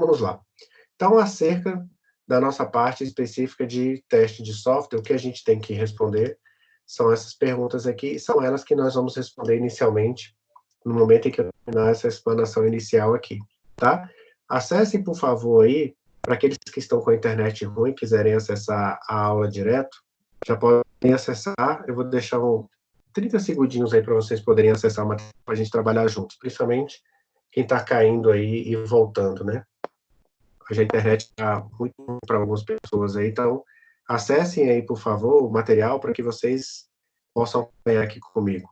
vamos lá. Então, acerca da nossa parte específica de teste de software, o que a gente tem que responder são essas perguntas aqui, são elas que nós vamos responder inicialmente, no momento em que eu terminar essa explanação inicial aqui, tá? Acessem, por favor, aí, para aqueles que estão com a internet ruim, quiserem acessar a aula direto, já podem acessar, eu vou deixar 30 segundinhos aí para vocês poderem acessar a matéria para a gente trabalhar juntos, principalmente quem está caindo aí e voltando, né? Hoje a internet está muito ruim para algumas pessoas aí, então acessem aí, por favor, o material para que vocês possam acompanhar aqui comigo.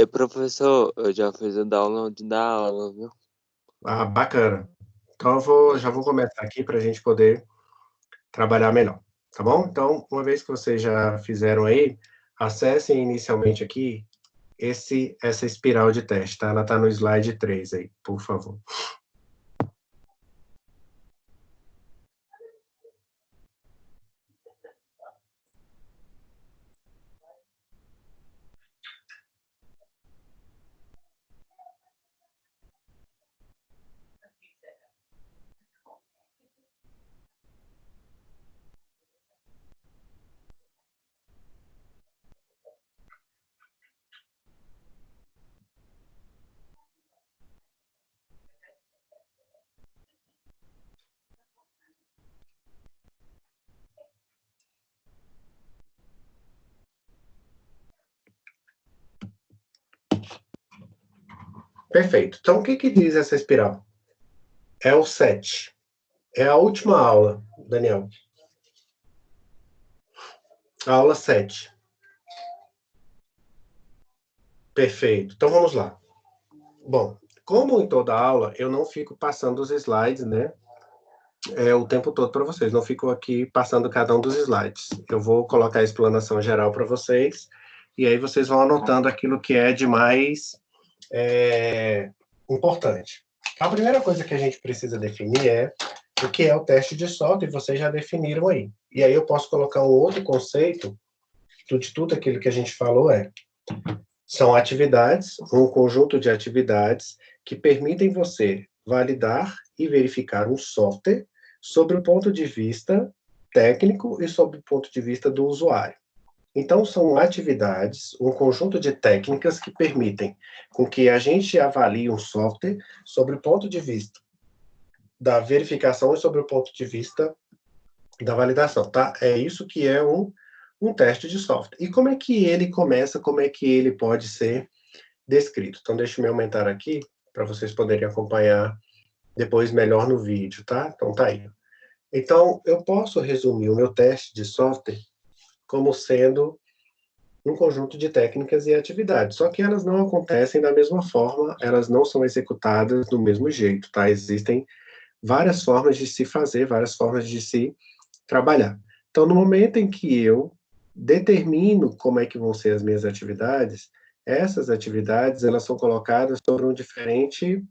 Professor, eu já fiz o download da aula, viu? Ah, bacana. Então já vou começar aqui para a gente poder trabalhar melhor, tá bom? Então, uma vez que vocês já fizeram aí, acessem inicialmente aqui essa espiral de teste, tá? Ela está no slide 3 aí, por favor. Perfeito. Então, o que que diz essa espiral? É o 7. É a última aula, Daniel. A aula 7. Perfeito. Então, vamos lá. Bom, como em toda aula, eu não fico passando os slides, né? O tempo todo para vocês. Não fico aqui passando cada um dos slides. Eu vou colocar a explanação geral para vocês, e aí vocês vão anotando aquilo que é de mais importante. A primeira coisa que a gente precisa definir é o que é o teste de software, e vocês já definiram aí. E aí eu posso colocar um outro conceito de tudo aquilo que a gente falou são atividades, um conjunto de atividades que permitem você validar e verificar um software sobre o ponto de vista técnico e sobre o ponto de vista do usuário. Então, são atividades, um conjunto de técnicas que permitem com que a gente avalie um software sobre o ponto de vista da verificação e sobre o ponto de vista da validação, tá? É isso que é um teste de software. E como é que ele começa, como é que ele pode ser descrito? Então, deixa eu me aumentar aqui, para vocês poderem acompanhar depois melhor no vídeo, tá? Então, tá aí. Então, eu posso resumir o meu teste de software como sendo um conjunto de técnicas e atividades, só que elas não acontecem da mesma forma, elas não são executadas do mesmo jeito, tá? Existem várias formas de se fazer, várias formas de se trabalhar. Então, no momento em que eu determino como é que vão ser as minhas atividades, essas atividades, elas são colocadas sobre um diferente,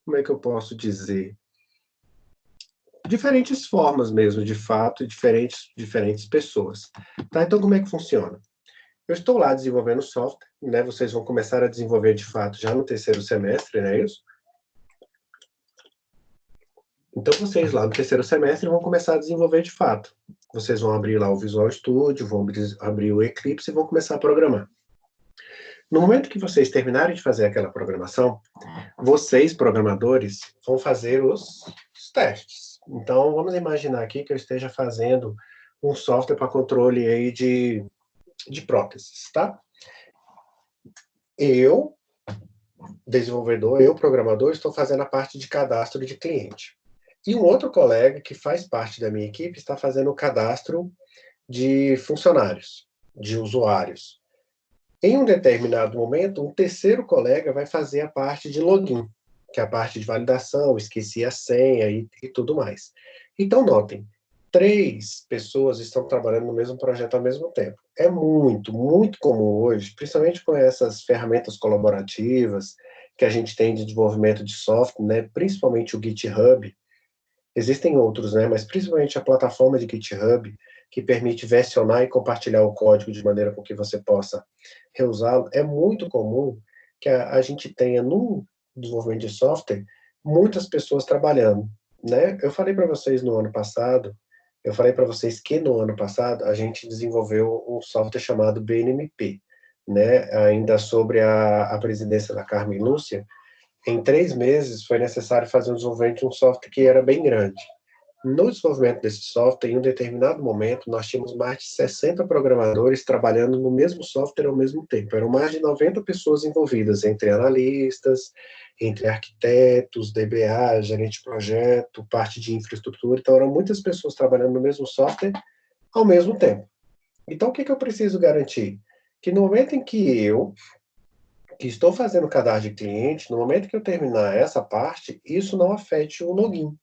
como é que eu posso dizer? Diferentes formas mesmo, de fato, e diferentes pessoas. Tá? Então, como é que funciona? Eu estou lá desenvolvendo software, né? Vocês vão começar a desenvolver de fato já no terceiro semestre, não é isso? Então, vocês lá no terceiro semestre vão começar a desenvolver de fato. Vocês vão abrir lá o Visual Studio, vão abrir o Eclipse e vão começar a programar. No momento que vocês terminarem de fazer aquela programação, vocês, programadores, vão fazer os testes. Então, vamos imaginar aqui que eu esteja fazendo um software para controle aí de próteses, tá? Eu, desenvolvedor, eu, programador, estou fazendo a parte de cadastro de cliente. E um outro colega que faz parte da minha equipe está fazendo o cadastro de funcionários, de usuários. Em um determinado momento, um terceiro colega vai fazer a parte de login, que é a parte de validação, esqueci a senha e tudo mais. Então, notem, 3 pessoas estão trabalhando no mesmo projeto ao mesmo tempo. É muito, muito comum hoje, principalmente com essas ferramentas colaborativas que a gente tem de desenvolvimento de software, né, principalmente o GitHub. Existem outros, né, mas principalmente a plataforma de GitHub, que permite versionar e compartilhar o código de maneira com que você possa reusá-lo. É muito comum que a gente tenha no desenvolvimento de software muitas pessoas trabalhando, né? Eu falei para vocês no ano passado, eu falei para vocês que no ano passado a gente desenvolveu um software chamado BNMP, né? Ainda sobre a presidência da Carmen Lúcia. Em 3 meses foi necessário fazer um desenvolvimento de um software que era bem grande. No desenvolvimento desse software, em um determinado momento, nós tínhamos mais de 60 programadores trabalhando no mesmo software ao mesmo tempo. Eram mais de 90 pessoas envolvidas, entre analistas, entre arquitetos, DBA, gerente de projeto, parte de infraestrutura. Então, eram muitas pessoas trabalhando no mesmo software ao mesmo tempo. Então, o que eu preciso garantir? Que no momento em que que estou fazendo cadastro de cliente, no momento que eu terminar essa parte, isso não afete o login.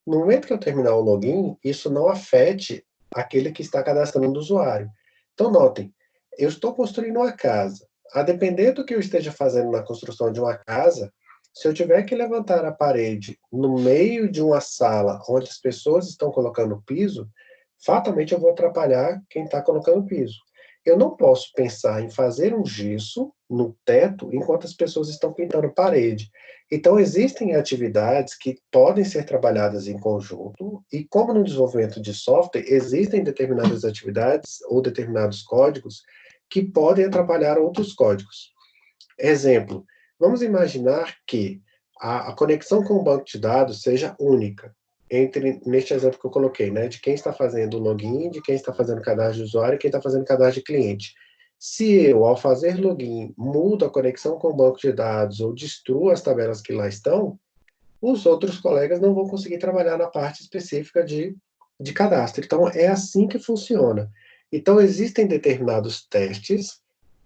No momento que eu terminar o login, isso não afete aquele que está cadastrando o usuário. Então, notem, eu estou construindo uma casa. A depender do que eu esteja fazendo na construção de uma casa, se eu tiver que levantar a parede no meio de uma sala onde as pessoas estão colocando piso, fatalmente eu vou atrapalhar quem está colocando piso. Eu não posso pensar em fazer um gesso no teto enquanto as pessoas estão pintando parede. Então, existem atividades que podem ser trabalhadas em conjunto, e como no desenvolvimento de software, existem determinadas atividades ou determinados códigos que podem atrapalhar outros códigos. Exemplo, vamos imaginar que a conexão com o banco de dados seja única, neste exemplo que eu coloquei, né, de quem está fazendo o login, de quem está fazendo cadastro de usuário e quem está fazendo cadastro de cliente. Se eu, ao fazer login, mudo a conexão com o banco de dados ou destruo as tabelas que lá estão, os outros colegas não vão conseguir trabalhar na parte específica de cadastro. Então, é assim que funciona. Então, existem determinados testes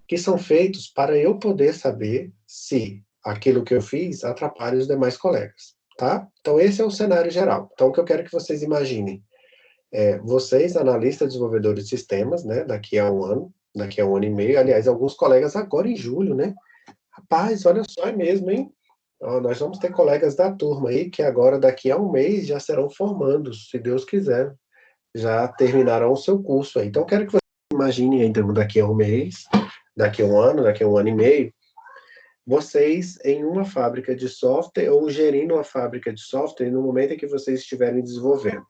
que são feitos para eu poder saber se aquilo que eu fiz atrapalha os demais colegas, tá? Então, esse é o cenário geral. Então, o que eu quero que vocês imaginem é vocês, analistas, desenvolvedores de sistemas, né, daqui a um ano e meio, aliás, alguns colegas agora em julho, né? Rapaz, olha só, é mesmo, hein? Ó, nós vamos ter colegas da turma aí que agora, daqui a um mês, já serão formandos, se Deus quiser. Já terminarão o seu curso aí. Então, eu quero que vocês imaginem, então, daqui a um mês, daqui a um ano, daqui a um ano e meio, vocês em uma fábrica de software ou gerindo uma fábrica de software no momento em que vocês estiverem desenvolvendo.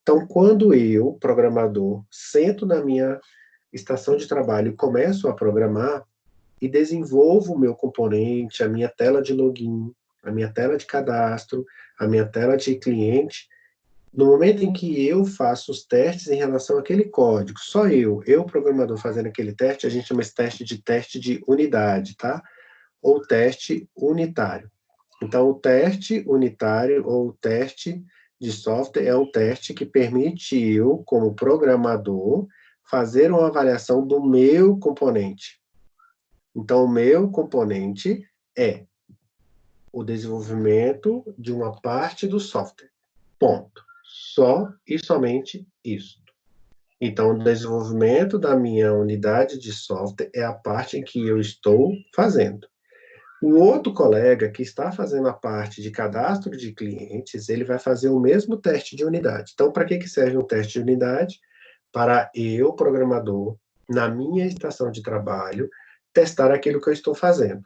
Então, quando eu, programador, sento na minha estação de trabalho e começo a programar e desenvolvo o meu componente, a minha tela de login, a minha tela de cadastro, a minha tela de cliente, no momento em que eu faço os testes em relação àquele código, só eu programador fazendo aquele teste, a gente chama esse teste de unidade, tá? Ou teste unitário. Então, o teste unitário ou teste de software é um teste que permite eu, como programador, fazer uma avaliação do meu componente. Então, o meu componente é o desenvolvimento de uma parte do software. Ponto. Só e somente isso. Então, o desenvolvimento da minha unidade de software é a parte em que eu estou fazendo. O outro colega que está fazendo a parte de cadastro de clientes, ele vai fazer o mesmo teste de unidade. Então, para que serve um teste de unidade? Para eu, programador, na minha estação de trabalho, testar aquilo que eu estou fazendo.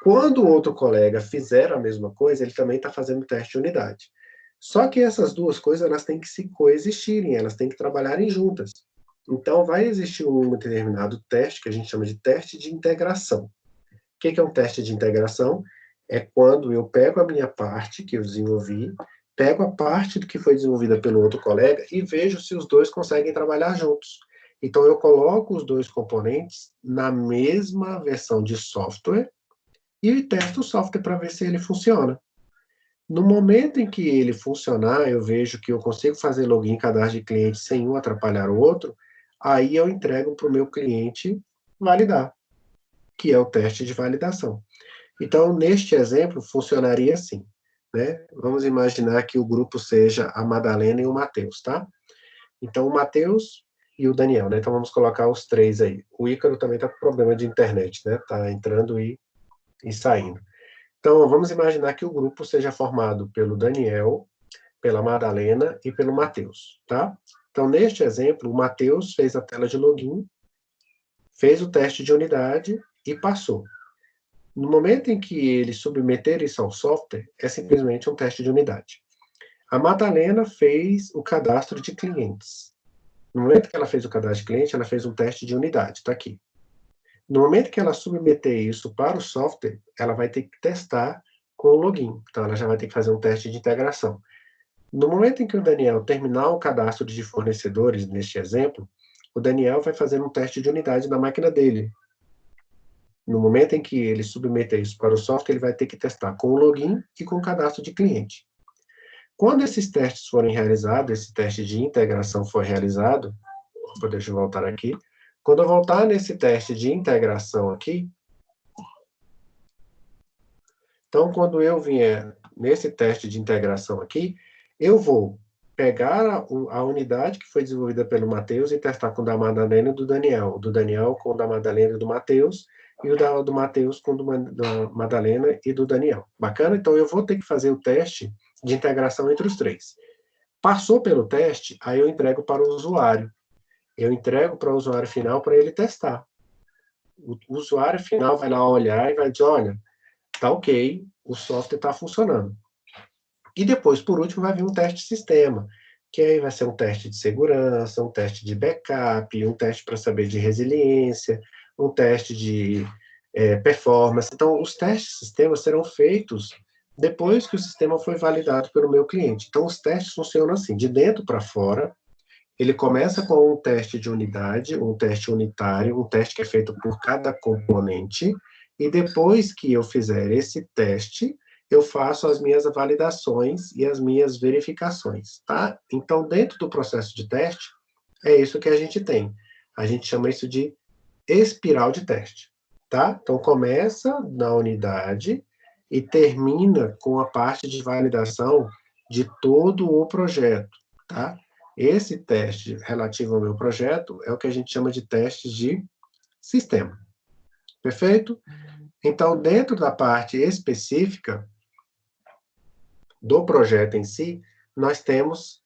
Quando o outro colega fizer a mesma coisa, ele também está fazendo teste de unidade. Só que essas duas coisas, elas têm que se coexistirem, elas têm que trabalharem juntas. Então, vai existir um determinado teste, que a gente chama de teste de integração. O que é um teste de integração? É quando eu pego a minha parte que eu desenvolvi, pego a parte que foi desenvolvida pelo outro colega e vejo se os dois conseguem trabalhar juntos. Então, eu coloco os dois componentes na mesma versão de software e testo o software para ver se ele funciona. No momento em que ele funcionar, eu vejo que eu consigo fazer login e cadastro de cliente sem um atrapalhar o outro, aí eu entrego para o meu cliente validar, que é o teste de validação. Então, neste exemplo, funcionaria assim, né? Vamos imaginar que o grupo seja a Madalena e o Matheus, tá? Então, o Matheus e o Daniel, né? Então, vamos colocar os três aí. O Ícaro também está com problema de internet, né? Está entrando e saindo. Então, vamos imaginar que o grupo seja formado pelo Daniel, pela Madalena e pelo Matheus, tá? Então, neste exemplo, o Matheus fez a tela de login, fez o teste de unidade e passou. No momento em que ele submeter isso ao software, é simplesmente um teste de unidade. A Madalena fez o cadastro de clientes. No momento que ela fez o cadastro de cliente, ela fez um teste de unidade, está aqui. No momento que ela submeter isso para o software, ela vai ter que testar com o login. Então, ela já vai ter que fazer um teste de integração. No momento em que o Daniel terminar o cadastro de fornecedores, neste exemplo, o Daniel vai fazer um teste de unidade na máquina dele. No momento em que ele submeter isso para o software, ele vai ter que testar com o login e com o cadastro de cliente. Quando esses testes forem realizados, esse teste de integração for realizado, deixa eu voltar aqui. Quando eu voltar nesse teste de integração aqui, então, quando eu vier nesse teste de integração aqui, eu vou pegar a unidade que foi desenvolvida pelo Matheus e testar com o da Madalena e do Daniel. O do Daniel com o da Madalena e do Matheus, e o do Matheus com o da Madalena e do Daniel. Bacana? Então, eu vou ter que fazer o teste de integração entre os três. Passou pelo teste, aí eu entrego para o usuário. Eu entrego para o usuário final para ele testar. O usuário final vai lá olhar e vai dizer, olha, tá ok, o software está funcionando. E depois, por último, vai vir um teste de sistema, que aí vai ser um teste de segurança, um teste de backup, um teste para saber de resiliência, um teste de performance. Então, os testes de sistema serão feitos depois que o sistema foi validado pelo meu cliente. Então, os testes funcionam assim, de dentro para fora. Ele começa com um teste de unidade, um teste unitário, um teste que é feito por cada componente, e depois que eu fizer esse teste, eu faço as minhas validações e as minhas verificações, tá? Então, dentro do processo de teste, é isso que a gente tem. A gente chama isso de espiral de teste, tá? Então, começa na unidade e termina com a parte de validação de todo o projeto, tá? Esse teste relativo ao meu projeto é o que a gente chama de teste de sistema. Perfeito? Então, dentro da parte específica do projeto em si, nós temos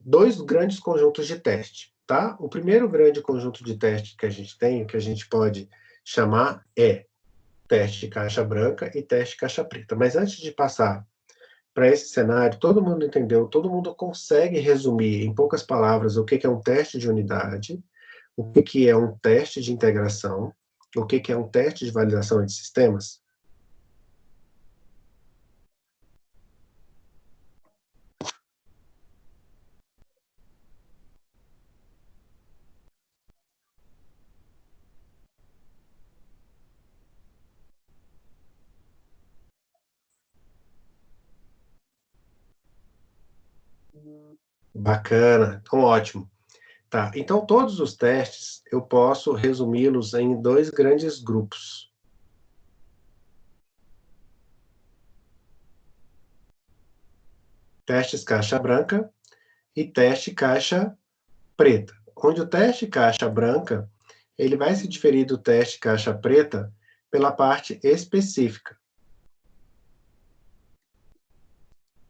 dois grandes conjuntos de teste, tá? O primeiro grande conjunto de teste que a gente tem, que a gente pode chamar é teste de caixa branca e teste de caixa preta. Mas antes de passar para esse cenário, todo mundo entendeu, todo mundo consegue resumir em poucas palavras o que é um teste de unidade, o que é um teste de integração, o que é um teste de validação de sistemas? Bacana, então ótimo. Tá, então todos os testes eu posso resumi-los em dois grandes grupos. Testes caixa branca e teste caixa preta. Onde o teste caixa branca, ele vai se diferir do teste caixa preta pela parte específica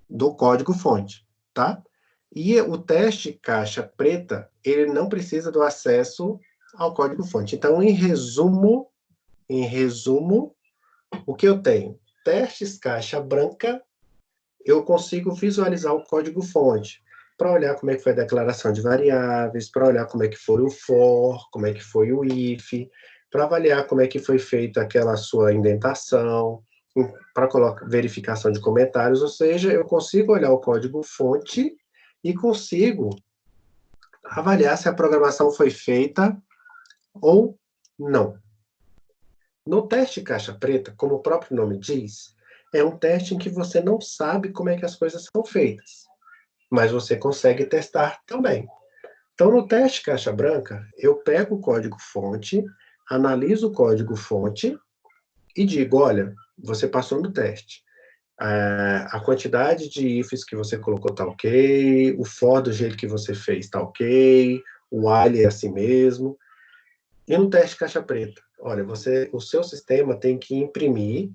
do código-fonte, tá? E o teste caixa preta, ele não precisa do acesso ao código-fonte. Então, em resumo, o que eu tenho? Testes caixa branca, eu consigo visualizar o código-fonte. para olhar como é que foi a declaração de variáveis, para olhar como é que foi o for, como é que foi o if, para avaliar como é que foi feita aquela sua indentação, para verificação de comentários, ou seja, eu consigo olhar o código-fonte e consigo avaliar se a programação foi feita ou não. No teste caixa preta, como o próprio nome diz, é um teste em que você não sabe como é que as coisas são feitas, mas você consegue testar também. Então, no teste caixa branca, eu pego o código-fonte, analiso o código-fonte e digo, olha, você passou no teste. A quantidade de ifs que você colocou está ok, o for do jeito que você fez está ok, o while é assim mesmo. E no teste caixa preta, olha, o seu sistema tem que imprimir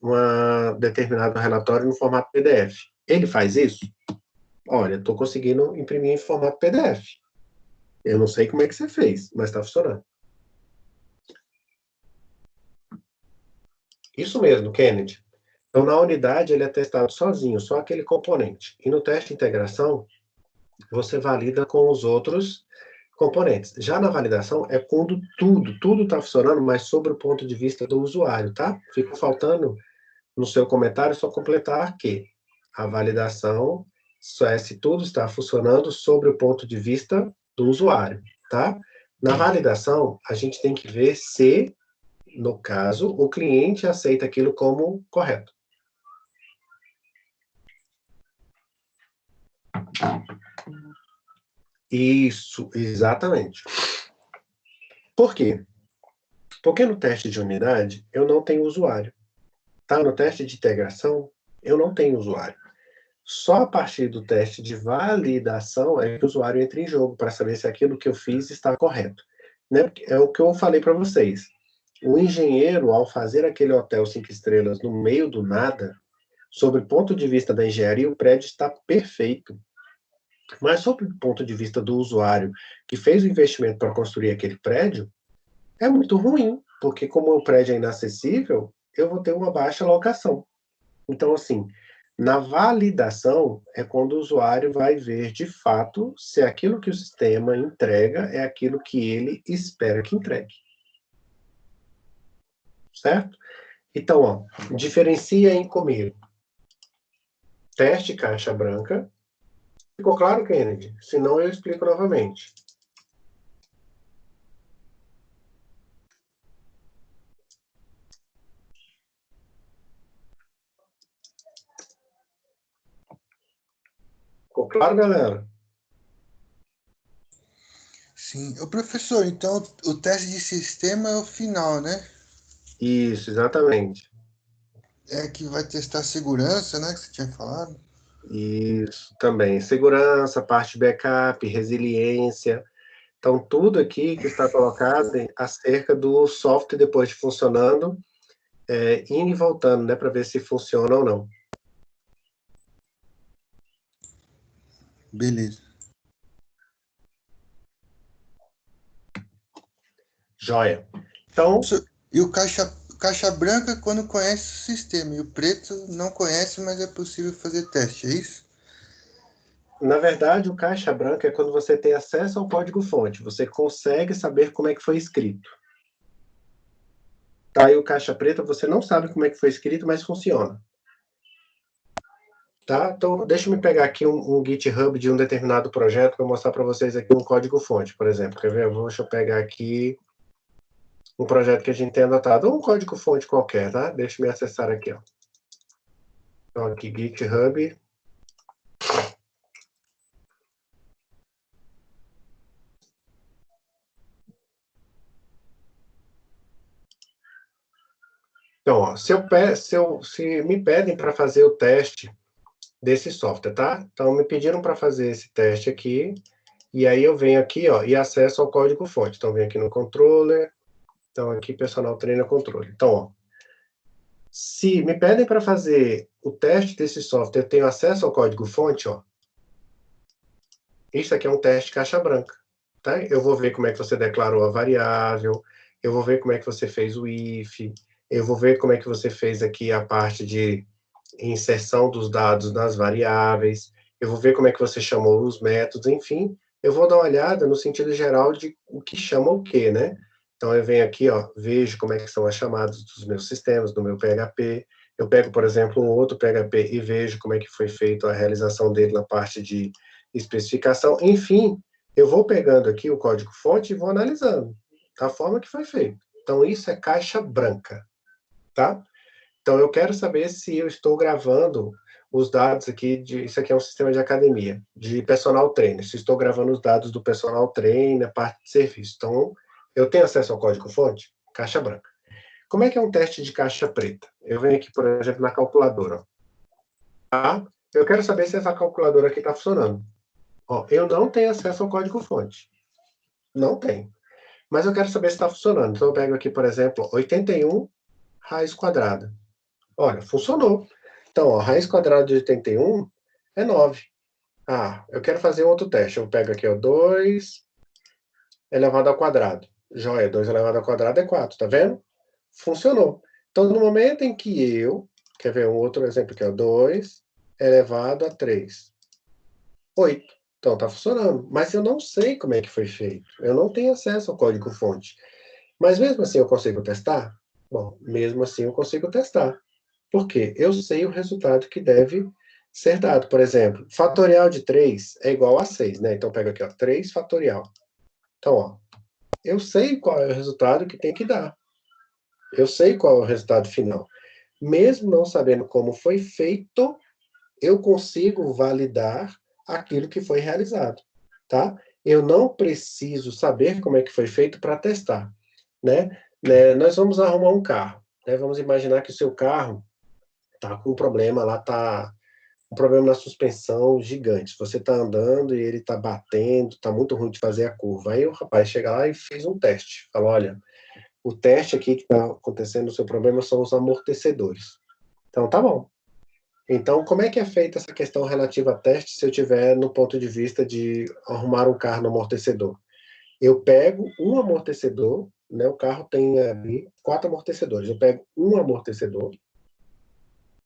um determinado relatório no formato PDF. Ele faz isso? Olha, estou conseguindo imprimir em formato PDF. Eu não sei como é que você fez, mas está funcionando. Isso mesmo, Kennedy. Então, na unidade, ele é testado sozinho, só aquele componente. E no teste de integração, você valida com os outros componentes. Já na validação, é quando tudo está funcionando, mas sobre o ponto de vista do usuário, tá? Fica faltando, no seu comentário, só completar que a validação só é se tudo está funcionando sobre o ponto de vista do usuário, tá? Na validação, a gente tem que ver se, no caso, o cliente aceita aquilo como correto. Isso, exatamente. Por quê? Porque no teste de unidade, eu não tenho usuário. Tá? No teste de integração, eu não tenho usuário. Só a partir do teste de validação é que o usuário entra em jogo para saber se aquilo que eu fiz está correto. Né? É o que eu falei para vocês. O engenheiro, ao fazer aquele hotel 5 estrelas no meio do nada, sob o ponto de vista da engenharia, o prédio está perfeito. Mas, sob o ponto de vista do usuário que fez o investimento para construir aquele prédio, é muito ruim, porque como o prédio é inacessível, eu vou ter uma baixa locação. Então, assim, na validação é quando o usuário vai ver, de fato, se aquilo que o sistema entrega é aquilo que ele espera que entregue. Certo? Então, ó, diferencia em comigo. Teste caixa branca. Ficou claro, Kennedy? Senão eu explico novamente. Ficou claro, galera? Sim. Ô, professor, então o teste de sistema é o final, né? Isso, exatamente. É que vai testar a segurança, né? Que você tinha falado. Isso, também. Segurança, parte de backup, resiliência. Então, tudo aqui que está colocado acerca do software depois de funcionando, indo e voltando, né, para ver se funciona ou não. Beleza. Joia. Então, e o caixa branca quando conhece o sistema, e o preto não conhece, mas é possível fazer teste, é isso? na verdade, o caixa branca é quando você tem acesso ao código-fonte, você consegue saber como é que foi escrito. Tá, e o caixa preta, você não sabe como é que foi escrito, mas funciona. Tá? Então, deixa eu me pegar aqui um GitHub de um determinado projeto para mostrar para vocês aqui um código-fonte, por exemplo. Quer ver? Deixa eu pegar aqui um projeto que a gente tem anotado, ou um código-fonte qualquer, tá? Deixa eu me acessar aqui, ó. Então, aqui, GitHub. Então, ó, se me pedem para fazer o teste desse software, tá? Então, me pediram para fazer esse teste aqui, e aí eu venho aqui, ó, e acesso ao código-fonte. Então, venho aqui no controller, então aqui personal trainer controle. Então, ó, se me pedem para fazer o teste desse software, eu tenho acesso ao código-fonte, ó. Isso aqui é um teste caixa branca, tá? Eu vou ver como é que você declarou a variável, eu vou ver como é que você fez o if, eu vou ver como é que você fez aqui a parte de inserção dos dados nas variáveis, eu vou ver como é que você chamou os métodos, enfim, eu vou dar uma olhada no sentido geral de o que chama o quê, né? Então, eu venho aqui, ó, vejo como é que são as chamadas dos meus sistemas, do meu PHP, eu pego, por exemplo, um outro PHP e vejo como é que foi feita a realização dele na parte de especificação, enfim, eu vou pegando aqui o código-fonte e vou analisando a forma que foi feito. Então, isso é caixa branca, tá? Então, eu quero saber se eu estou gravando os dados aqui, isso aqui é um sistema de academia, de personal trainer, se estou gravando os dados do personal trainer, parte de serviço. Então, eu tenho acesso ao código-fonte? Caixa branca. Como é que é um teste de caixa preta? Eu venho aqui, por exemplo, na calculadora. Tá? Eu quero saber se essa calculadora aqui está funcionando. Ó, eu não tenho acesso ao código-fonte. Não tenho. Mas eu quero saber se está funcionando. Então, eu pego aqui, por exemplo, 81 raiz quadrada. Olha, funcionou. Então, ó, raiz quadrada de 81 é 9. Ah, eu quero fazer outro teste. Eu pego aqui, ó, 2 elevado ao quadrado. Joia, 2 elevado ao quadrado é 4, tá vendo? Funcionou. Então, no momento em que eu... Quer ver um outro exemplo aqui, ó, 2 elevado a 3. 8. Então, tá funcionando. Mas eu não sei como é que foi feito. Eu não tenho acesso ao código-fonte. Mas mesmo assim eu consigo testar? Bom, mesmo assim eu consigo testar. Por quê? Eu sei o resultado que deve ser dado. Por exemplo, fatorial de 3 é igual a 6, né? Então, pega aqui, ó, 3 fatorial. Então, ó, eu sei qual é o resultado que tem que dar. Eu sei qual é o resultado final. Mesmo não sabendo como foi feito, eu consigo validar aquilo que foi realizado, tá? Eu não preciso saber como é que foi feito para testar, né? Nós vamos arrumar um carro, né? Vamos imaginar que o seu carro tá com um problema lá, tá um problema na suspensão gigante. Você tá andando e ele tá batendo, tá muito ruim de fazer a curva. Aí o rapaz chega lá e fez um teste. Fala, olha, o teste aqui que está acontecendo, o seu problema são os amortecedores. Então, tá bom. Então, como é que é feita essa questão relativa a teste se eu tiver no ponto de vista de arrumar um carro no amortecedor? Eu pego um amortecedor, né, o carro tem ali 4 amortecedores. Eu pego um amortecedor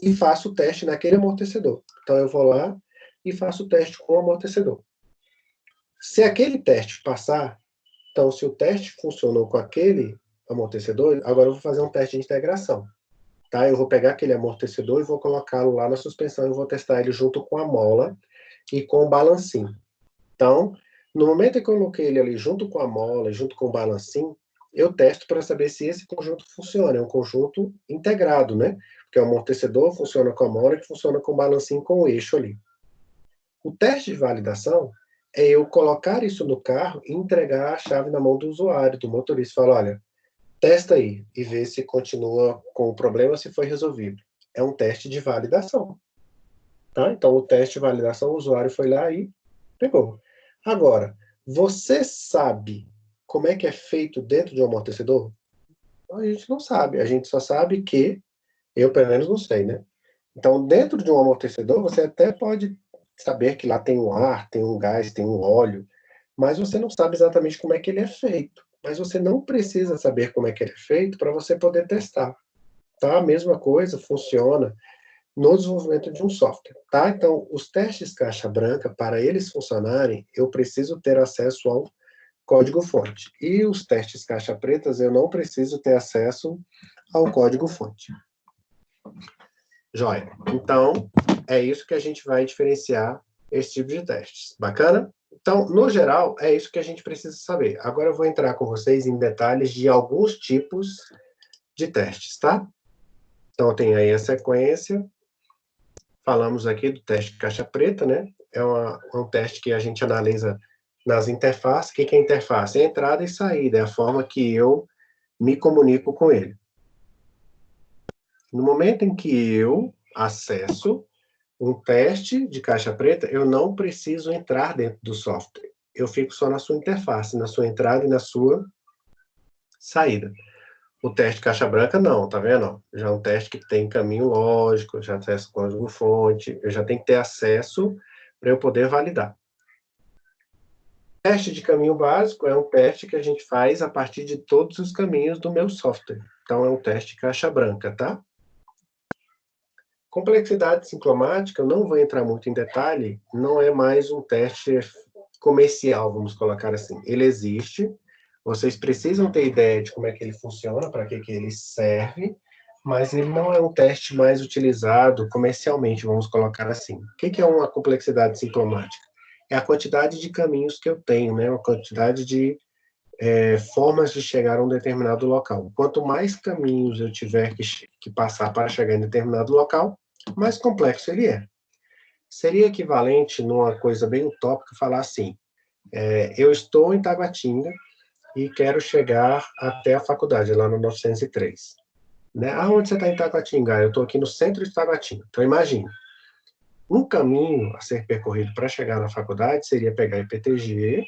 e faço o teste naquele amortecedor. Então, eu vou lá e faço o teste com o amortecedor. Se aquele teste passar, então, se o teste funcionou com aquele amortecedor, agora eu vou fazer um teste de integração. Tá? Eu vou pegar aquele amortecedor e vou colocá-lo lá na suspensão e vou testar ele junto com a mola e com o balancinho. Então, no momento em que eu coloquei ele ali junto com a mola, junto com o balancinho, eu testo para saber se esse conjunto funciona. É um conjunto integrado, né? Porque o amortecedor funciona com a mola e funciona com o balancinho com o eixo ali. O teste de validação é eu colocar isso no carro e entregar a chave na mão do usuário, do motorista. Falar, olha, testa aí e vê se continua com o problema, se foi resolvido. É um teste de validação. Tá? Então, o teste de validação, o usuário foi lá e pegou. Agora, você sabe como é que é feito dentro de um amortecedor? A gente não sabe. A gente só sabe que, eu pelo menos não sei, né? Então, dentro de um amortecedor, você até pode saber que lá tem um ar, tem um gás, tem um óleo, mas você não sabe exatamente como é que ele é feito. Mas você não precisa saber como é que ele é feito para você poder testar. Tá? A mesma coisa funciona no desenvolvimento de um software. Tá? Então, os testes caixa branca, para eles funcionarem, eu preciso ter acesso ao código-fonte. E os testes caixa pretas, eu não preciso ter acesso ao código-fonte. Joia. Então, é isso que a gente vai diferenciar esse tipo de testes. Bacana? Então, no geral, é isso que a gente precisa saber. Agora eu vou entrar com vocês em detalhes de alguns tipos de testes, tá? Então, tem aí a sequência. Falamos aqui do teste caixa preta, né? É um teste que a gente analisa nas interfaces. O que é interface? É entrada e saída, é a forma que eu me comunico com ele. No momento em que eu acesso um teste de caixa preta, eu não preciso entrar dentro do software. Eu fico só na sua interface, na sua entrada e na sua saída. O teste caixa branca, não, tá vendo? Já é um teste que tem caminho lógico, já acesso código-fonte, eu já tenho que ter acesso para eu poder validar. O teste de caminho básico é um teste que a gente faz a partir de todos os caminhos do meu software. Então, é um teste caixa branca, tá? Complexidade ciclomática, eu não vou entrar muito em detalhe, não é mais um teste comercial, vamos colocar assim. Ele existe, vocês precisam ter ideia de como é que ele funciona, para que ele serve, mas ele não é um teste mais utilizado comercialmente, vamos colocar assim. O que é uma complexidade ciclomática? É a quantidade de caminhos que eu tenho, né? A quantidade de formas de chegar a um determinado local. Quanto mais caminhos eu tiver que passar para chegar em determinado local, mais complexo ele é. Seria equivalente, numa coisa bem utópica, falar assim, eu estou em Taguatinga e quero chegar até a faculdade, lá no 903. Né? Aonde você está em Taguatinga? Eu estou aqui no centro de Taguatinga. Então, imagine, um caminho a ser percorrido para chegar na faculdade seria pegar a IPTG,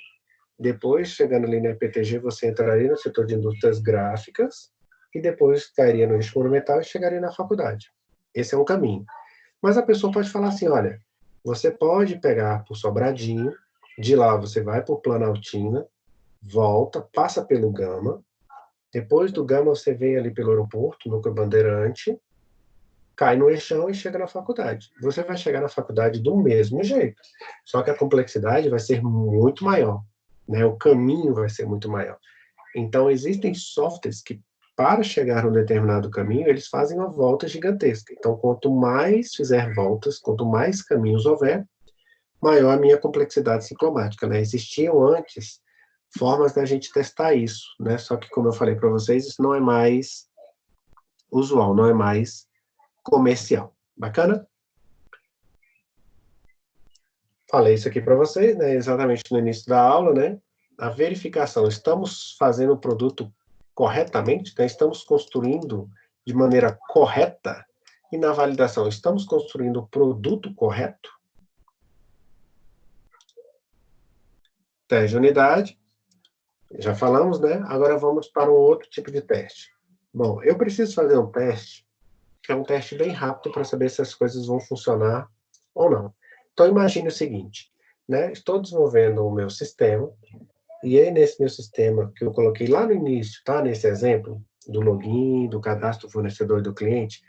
depois, chegando ali na IPTG, você entraria no setor de indústrias gráficas e depois cairia no eixo monumental e chegaria na faculdade. Esse é um caminho. Mas a pessoa pode falar assim, olha, você pode pegar por Sobradinho, de lá você vai por Planaltina, volta, passa pelo Gama, depois do Gama você vem ali pelo aeroporto, Núcleo Bandeirante, cai no eixão e chega na faculdade. Você vai chegar na faculdade do mesmo jeito, só que a complexidade vai ser muito maior, né? O caminho vai ser muito maior. Então, existem softwares que, para chegar a um determinado caminho, eles fazem uma volta gigantesca. Então, quanto mais fizer voltas, quanto mais caminhos houver, maior a minha complexidade ciclomática, né? Existiam antes formas da gente testar isso, né? Só que, como eu falei para vocês, isso não é mais usual, não é mais comercial. Bacana? Falei isso aqui para vocês, né? Exatamente no início da aula, né? A verificação, estamos fazendo o produto corretamente, né? Estamos construindo de maneira correta, e na validação, estamos construindo o produto correto? Teste de unidade, já falamos, né? Agora vamos para um outro tipo de teste. Bom, eu preciso fazer um teste, que é um teste bem rápido para saber se as coisas vão funcionar ou não. Então, imagine o seguinte, né? Estou desenvolvendo o meu sistema, e aí nesse meu sistema, que eu coloquei lá no início, tá? Nesse exemplo, do login, do cadastro do fornecedor e do cliente,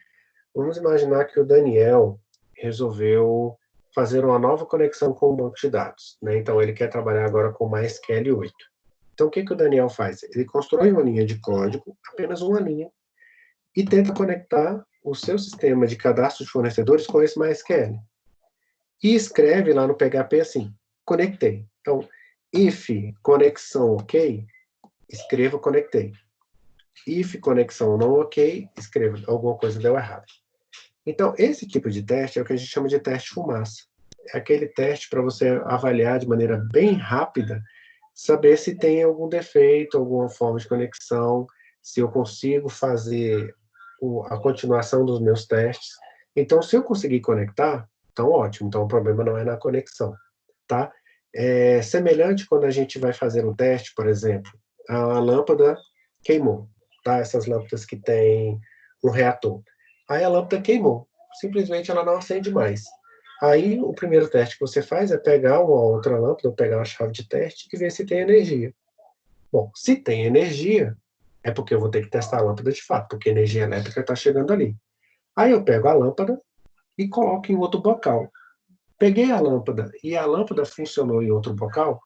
vamos imaginar que o Daniel resolveu fazer uma nova conexão com o banco de dados, né? Então, ele quer trabalhar agora com MySQL 8. Então, o que o Daniel faz? Ele constrói uma linha de código, apenas uma linha, e tenta conectar o seu sistema de cadastro de fornecedores com esse MySQL. E escreve lá no PHP assim, conectei. Então, if conexão ok, escreva conectei. If conexão não ok, escreva alguma coisa deu errado. Então, esse tipo de teste é o que a gente chama de teste fumaça. É aquele teste para você avaliar de maneira bem rápida, saber se tem algum defeito, alguma forma de conexão, se eu consigo fazer a continuação dos meus testes. Então, se eu conseguir conectar, então ótimo, então o problema não é na conexão, tá? É semelhante quando a gente vai fazer um teste, por exemplo, a lâmpada queimou, tá? Essas lâmpadas que tem um reator. Aí a lâmpada queimou, simplesmente ela não acende mais. Aí o primeiro teste que você faz é pegar uma outra lâmpada, ou pegar uma chave de teste e ver se tem energia. Bom, se tem energia, é porque eu vou ter que testar a lâmpada de fato, porque a energia elétrica está chegando ali. Aí eu pego a lâmpada e coloco em outro bocal. Peguei a lâmpada e a lâmpada funcionou em outro bocal,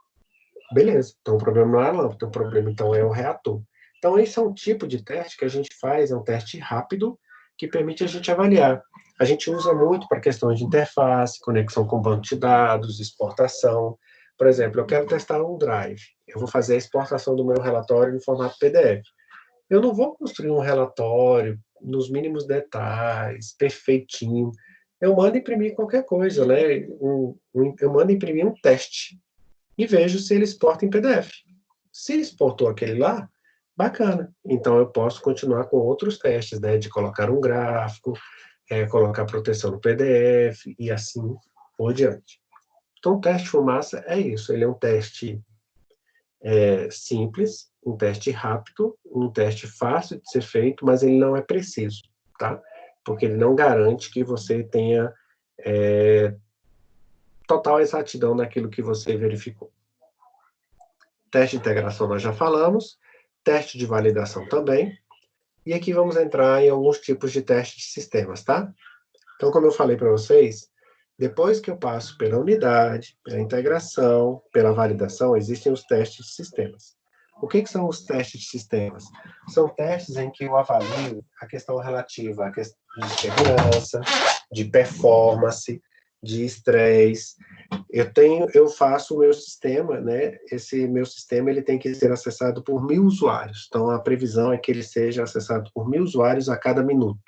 beleza. Então o problema não é a lâmpada, o problema então é o reator. Então esse é um tipo de teste que a gente faz, é um teste rápido que permite a gente avaliar. A gente usa muito para questões de interface, conexão com banco de dados, exportação. Por exemplo, eu quero testar um Drive. Eu vou fazer a exportação do meu relatório em formato PDF. Eu não vou construir um relatório nos mínimos detalhes, perfeitinho. Eu mando imprimir qualquer coisa, né? Eu mando imprimir um teste e vejo se ele exporta em PDF. Se exportou aquele lá, bacana. Então eu posso continuar com outros testes, né? De colocar um gráfico, colocar proteção no PDF e assim por diante. Então, o teste fumaça é isso. Ele é um teste simples, um teste rápido, um teste fácil de ser feito, mas ele não é preciso, tá? Porque ele não garante que você tenha total exatidão naquilo que você verificou. Teste de integração nós já falamos, teste de validação também, e aqui vamos entrar em alguns tipos de teste de sistemas, tá? Então, como eu falei para vocês, depois que eu passo pela unidade, pela integração, pela validação, existem os testes de sistemas. O que são os testes de sistemas? São testes em que eu avalio a questão relativa à questão de segurança, de performance, de estresse. Eu faço o meu sistema, né? Esse meu sistema ele tem que ser acessado por 1.000 usuários. Então, a previsão é que ele seja acessado por 1.000 usuários a cada minuto.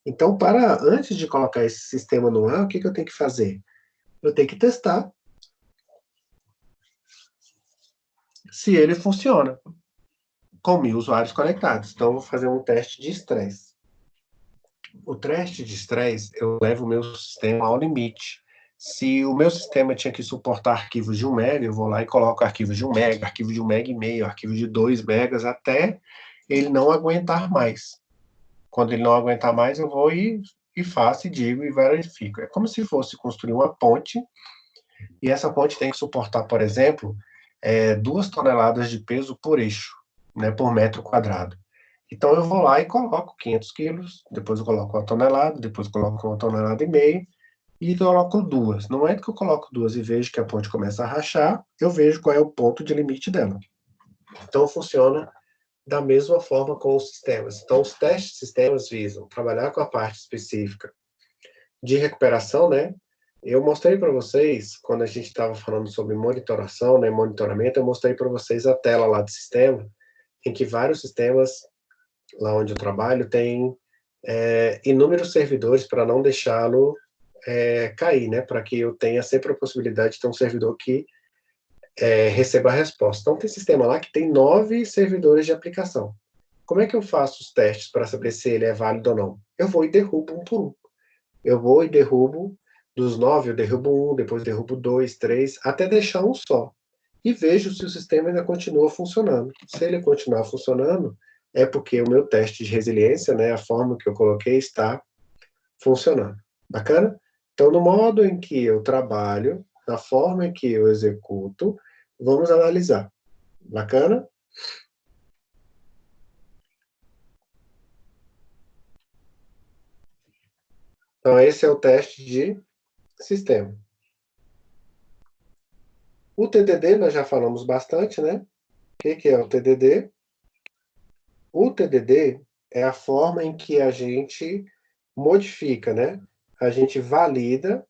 Então, antes de colocar esse sistema no ar, o que eu tenho que fazer? Eu tenho que testar se ele funciona com 1.000 usuários conectados. Então, eu vou fazer um teste de estresse. O teste de estresse, eu levo o meu sistema ao limite. Se o meu sistema tinha que suportar arquivos de 1 mega, eu vou lá e coloco arquivos de 1 mega, arquivo de 1,5 mega, arquivo de 2 megas, até ele não aguentar mais. Quando ele não aguentar mais, eu vou e faço, e digo, e verifico. É como se fosse construir uma ponte, e essa ponte tem que suportar, por exemplo, 2 toneladas de peso por eixo, né, por metro quadrado. Então, eu vou lá e coloco 500 quilos, depois eu coloco 1 tonelada, depois eu coloco 1,5 toneladas, e coloco 2. No momento que eu coloco 2 e vejo que a ponte começa a rachar, eu vejo qual é o ponto de limite dela. Então, funciona da mesma forma com os sistemas. Então, os testes de sistemas visam trabalhar com a parte específica de recuperação, né? Eu mostrei para vocês, quando a gente estava falando sobre monitoração, né, monitoramento, eu mostrei para vocês a tela lá do sistema, em que vários sistemas, lá onde eu trabalho, tem inúmeros servidores para não deixá-lo cair, né? Para que eu tenha sempre a possibilidade de ter um servidor que receba a resposta. Então, tem sistema lá que tem 9 servidores de aplicação. Como é que eu faço os testes para saber se ele é válido ou não? Eu vou e derrubo um por um. Eu vou e derrubo, dos 9, eu derrubo 1, depois derrubo 2, 3, até deixar um só. E vejo se o sistema ainda continua funcionando. Se ele continuar funcionando, é porque o meu teste de resiliência, né, a forma que eu coloquei, está funcionando. Bacana? Então, no modo em que eu trabalho, na forma em que eu executo, vamos analisar. Bacana? Então, esse é o teste de sistema. O TDD, nós já falamos bastante, né? O que é o TDD? O TDD é a forma em que a gente modifica, né? A gente valida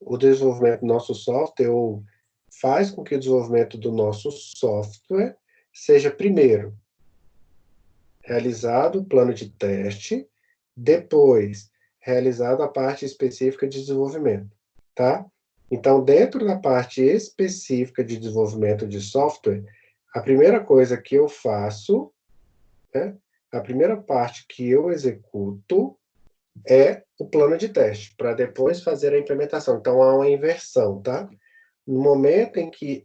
o desenvolvimento do nosso software, ou faz com que o desenvolvimento do nosso software seja, primeiro, realizado o plano de teste, depois realizado a parte específica de desenvolvimento, tá? Então, dentro da parte específica de desenvolvimento de software, a primeira coisa que eu faço, né, a primeira parte que eu executo é o plano de teste, para depois fazer a implementação. Então, há uma inversão, tá? No momento em que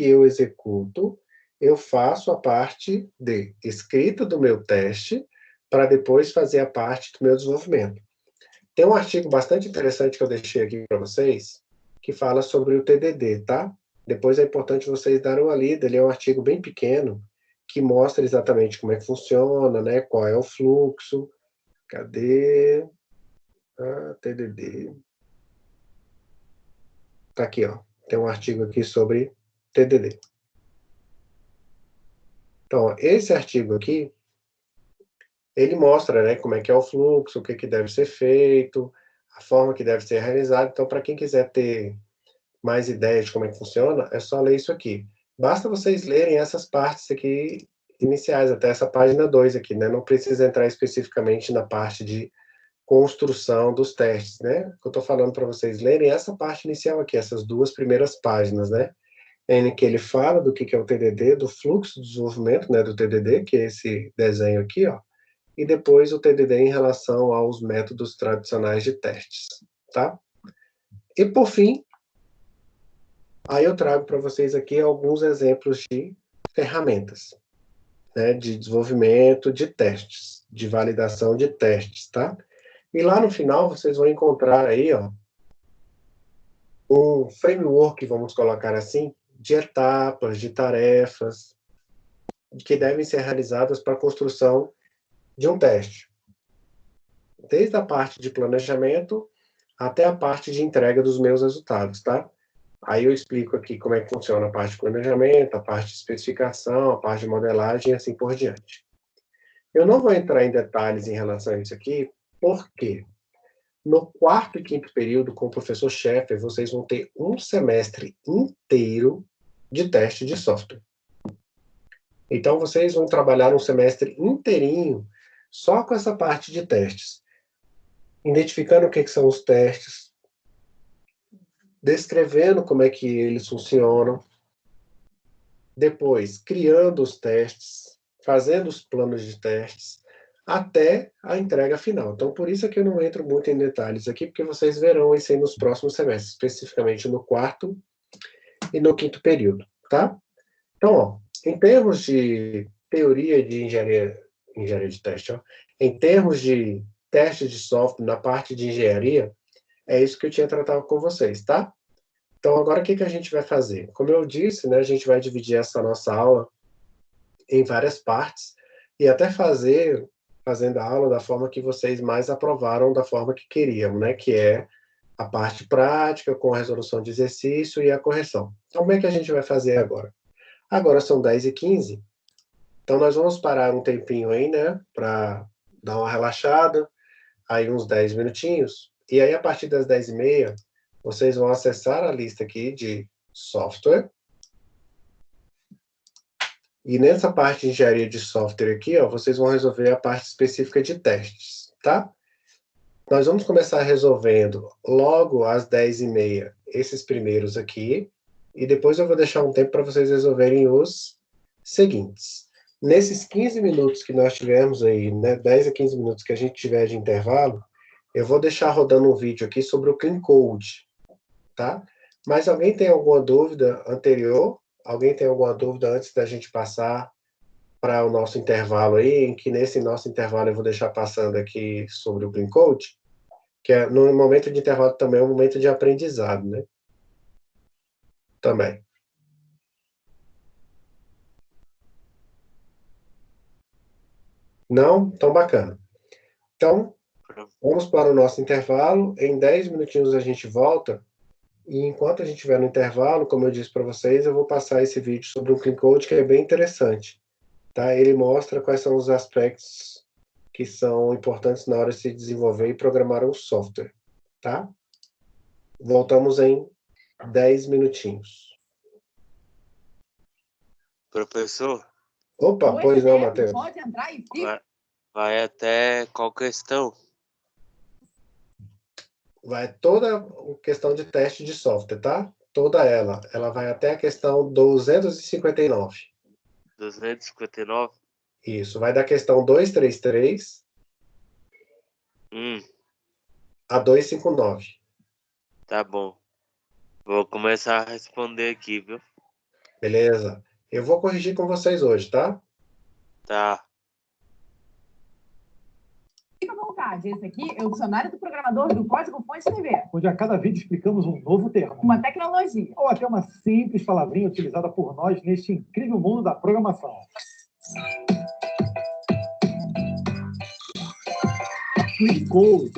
eu executo, eu faço a parte de escrita do meu teste, para depois fazer a parte do meu desenvolvimento. Tem um artigo bastante interessante que eu deixei aqui para vocês, que fala sobre o TDD, tá? Depois é importante vocês darem uma lida, ele é um artigo bem pequeno, que mostra exatamente como é que funciona, né? Qual é o fluxo. Cadê? TDD. Tá aqui, ó. Tem um artigo aqui sobre TDD. Então, esse artigo aqui, ele mostra, né, como é que é o fluxo, o que deve ser feito, a forma que deve ser realizado. Então, para quem quiser ter mais ideias de como é que funciona, é só ler isso aqui. Basta vocês lerem essas partes aqui iniciais, até essa página 2 aqui, né? Não precisa entrar especificamente na parte de construção dos testes, né? Eu estou falando para vocês lerem essa parte inicial aqui, essas 2 primeiras páginas, né? Em que ele fala do que é o TDD, do fluxo de desenvolvimento, né, do TDD, que é esse desenho aqui, ó, e depois o TDD em relação aos métodos tradicionais de testes, tá? E por fim, aí eu trago para vocês aqui alguns exemplos de ferramentas, né, de desenvolvimento de testes, de validação de testes, tá? E lá no final vocês vão encontrar aí, ó, um framework, vamos colocar assim, de etapas, de tarefas, que devem ser realizadas para a construção de um teste. desde a parte de planejamento até a parte de entrega dos meus resultados, tá? Aí eu explico aqui como é que funciona a parte de planejamento, a parte de especificação, a parte de modelagem e assim por diante. Eu não vou entrar em detalhes em relação a isso aqui, porque no quarto e quinto período, com o professor Sheffer, vocês vão ter um semestre inteiro de teste de software. Então, vocês vão trabalhar um semestre inteirinho só com essa parte de testes. Identificando o que são os testes, descrevendo como é que eles funcionam, depois criando os testes, fazendo os planos de testes, até a entrega final. Então, por isso é que eu não entro muito em detalhes aqui, porque vocês verão isso aí nos próximos semestres, especificamente no quarto e no quinto período, tá? Então, ó, em termos de teoria de engenharia de teste, ó, em termos de teste de software na parte de engenharia, é isso que eu tinha tratado com vocês, tá? Então, agora o que a gente vai fazer? Como eu disse, né, a gente vai dividir essa nossa aula em várias partes e até fazendo a aula da forma que vocês mais aprovaram, da forma que queriam, né, que é a parte prática, com a resolução de exercício e a correção. Então, como é que a gente vai fazer agora? Agora são 10h15, então nós vamos parar um tempinho aí, né, para dar uma relaxada, aí uns 10 minutinhos, e aí a partir das 10h30, vocês vão acessar a lista aqui de software, e nessa parte de engenharia de software aqui, ó, vocês vão resolver a parte específica de testes, tá? Nós vamos começar resolvendo logo às 10h30 esses primeiros aqui, e depois eu vou deixar um tempo para vocês resolverem os seguintes. Nesses 15 minutos que nós tivermos aí, né, 10 a 15 minutos que a gente tiver de intervalo, eu vou deixar rodando um vídeo aqui sobre o Clean Code, tá? Mas alguém tem alguma dúvida anterior? Alguém tem alguma dúvida antes da gente passar para o nosso intervalo aí, em que nesse nosso intervalo eu vou deixar passando aqui sobre o Clean Code, que é, no momento de intervalo também é um momento de aprendizado, né? Também. Não? Então, bacana. Então, vamos para o nosso intervalo. Em 10 minutinhos a gente volta. E enquanto a gente estiver no intervalo, como eu disse para vocês, eu vou passar esse vídeo sobre o Clean Code, que é bem interessante. Tá? Ele mostra quais são os aspectos que são importantes na hora de se desenvolver e programar um software. Tá? Voltamos em 10 minutinhos. Professor, Opa, pois não, Matheus. Pode entrar e fica. vai até qual questão? Vai toda a questão de teste de software, tá? Toda ela. Ela vai até a questão 259. 259? Isso, vai da questão 233 a 259. Tá bom. Vou começar a responder aqui, viu? Beleza. Eu vou corrigir com vocês hoje, tá? Tá. Fica à vontade. Esse aqui é o dicionário do programador do Código Fonte TV. Onde a cada vídeo explicamos um novo termo. Uma tecnologia. Ou até uma simples palavrinha utilizada por nós neste incrível mundo da programação. Clean Code.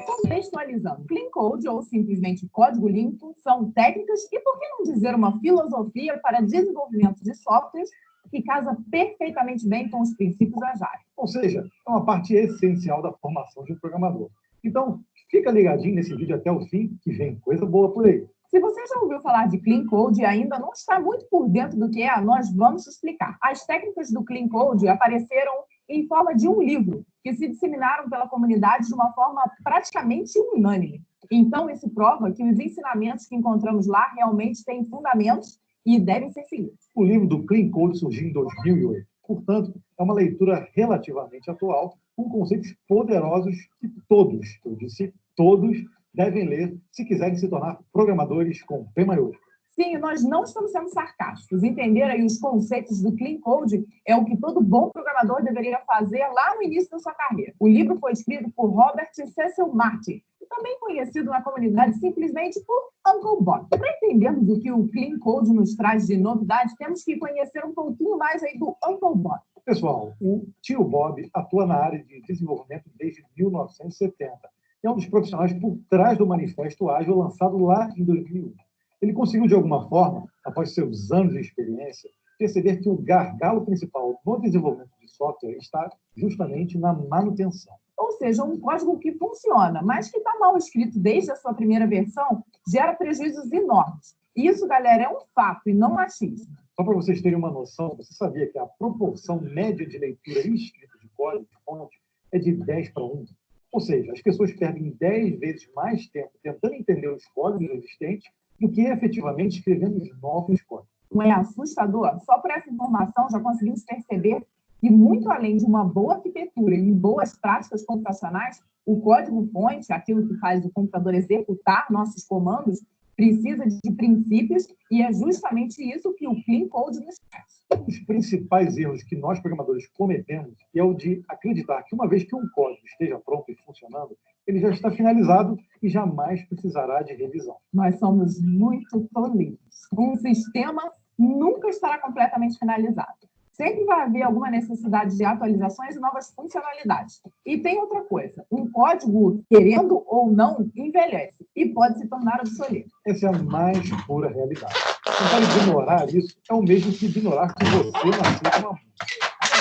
Contextualizando. Clean Code, ou simplesmente código limpo, são técnicas e, por que não dizer, uma filosofia para desenvolvimento de softwares que casa perfeitamente bem com os princípios Agile. Ou seja, é uma parte essencial da formação de um programador. Então, fica ligadinho nesse vídeo até o fim, que vem coisa boa por aí. Se você já ouviu falar de Clean Code e ainda não está muito por dentro do que é, nós vamos explicar. As técnicas do Clean Code apareceram em forma de um livro, que se disseminaram pela comunidade de uma forma praticamente unânime. Então, isso prova que os ensinamentos que encontramos lá realmente têm fundamentos e devem ser seguidos. O livro do Clean Code surgiu em 2008. Portanto, é uma leitura relativamente atual, com conceitos poderosos que todos, eu disse todos, devem ler se quiserem se tornar programadores com P maiúsculo. Sim, nós não estamos sendo sarcásticos. Entender aí os conceitos do Clean Code é o que todo bom programador deveria fazer lá no início da sua carreira. O livro foi escrito por Robert Cecil Martin, também conhecido na comunidade simplesmente por Uncle Bob. Para entendermos o que o Clean Code nos traz de novidade, temos que conhecer um pouquinho mais aí do Uncle Bob. Pessoal, o tio Bob atua na área de desenvolvimento desde 1970 e é um dos profissionais por trás do Manifesto Ágil lançado lá em 2001. Ele conseguiu, de alguma forma, após seus anos de experiência, perceber que o gargalo principal no desenvolvimento de software está justamente na manutenção. Ou seja, um código que funciona, mas que está mal escrito desde a sua primeira versão, gera prejuízos enormes. Isso, galera, é um fato e não machismo. Só para vocês terem uma noção, você sabia que a proporção média de leitura e escrita de código de fonte é de 10:1? Ou seja, as pessoas perdem 10 vezes mais tempo tentando entender os códigos existentes do que efetivamente escrevendo os novos códigos. Não é assustador? Só por essa informação já conseguimos perceber que, muito além de uma boa arquitetura e boas práticas computacionais, o código-fonte, aquilo que faz o computador executar nossos comandos, precisa de princípios e é justamente isso que o Clean Code nos faz. Um dos principais erros que nós programadores cometemos é o de acreditar que uma vez que um código esteja pronto e funcionando, ele já está finalizado e jamais precisará de revisão. Nós somos muito tolinhos. Um sistema nunca estará completamente finalizado. Sempre vai haver alguma necessidade de atualizações e novas funcionalidades. E tem outra coisa, um código, querendo ou não, envelhece e pode se tornar obsoleto. Essa é a mais pura realidade. Tentar ignorar isso é o mesmo que ignorar que você nasceu com uma música.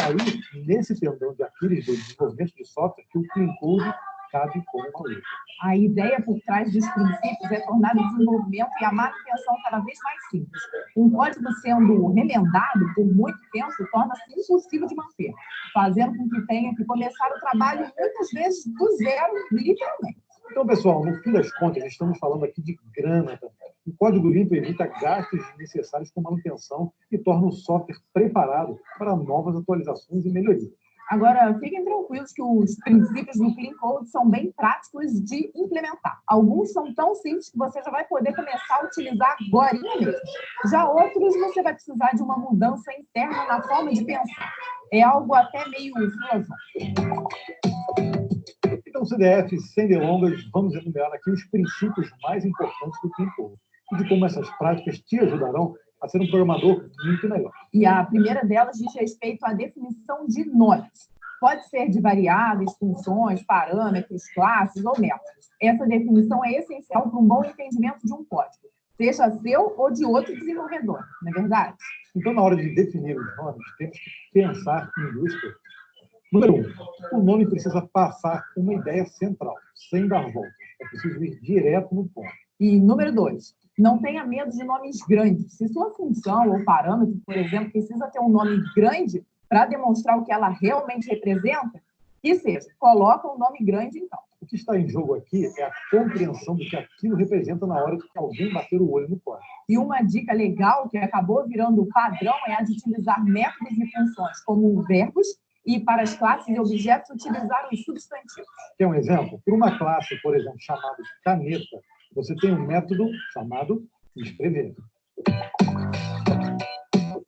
Aí, nesse tendão de Aquiles do desenvolvimento de software, que o Clean Code cabe como uma luta. A ideia por trás dos princípios é tornar o desenvolvimento e a manutenção cada vez mais simples. Um código sendo remendado por muito tempo torna-se impossível de manter, fazendo com que tenha que começar o trabalho muitas vezes do zero, literalmente. Então, pessoal, no fim das contas, estamos falando aqui de grana também. O código limpo evita gastos desnecessários com manutenção e torna o software preparado para novas atualizações e melhorias. Agora, fiquem tranquilos que os princípios do Clean Code são bem práticos de implementar. Alguns são tão simples que você já vai poder começar a utilizar agora mesmo. Já outros, você vai precisar de uma mudança interna na forma de pensar. É algo até meio filosófico. Então, CDF, sem delongas, vamos enumerar aqui os princípios mais importantes do Clean Code e de como essas práticas te ajudarão a ser um programador muito melhor. E a primeira delas diz respeito à definição de nomes. Pode ser de variáveis, funções, parâmetros, classes ou métodos. Essa definição é essencial para um bom entendimento de um código, seja seu ou de outro desenvolvedor, não é verdade? Então, na hora de definir os nomes, temos que pensar em duas coisas. Número 1, o nome precisa passar uma ideia central, sem dar voltas. É preciso ir direto no ponto. E número 2, não tenha medo de nomes grandes. Se sua função ou parâmetro, por exemplo, precisa ter um nome grande para demonstrar o que ela realmente representa, que seja, coloca um nome grande então. O que está em jogo aqui é a compreensão do que aquilo representa na hora que alguém bater o olho no código. E uma dica legal que acabou virando padrão é a de utilizar métodos e funções como verbos e para as classes e objetos utilizar os substantivos. Quer um exemplo? Por uma classe, por exemplo, chamada caneta, você tem um método chamado escrever.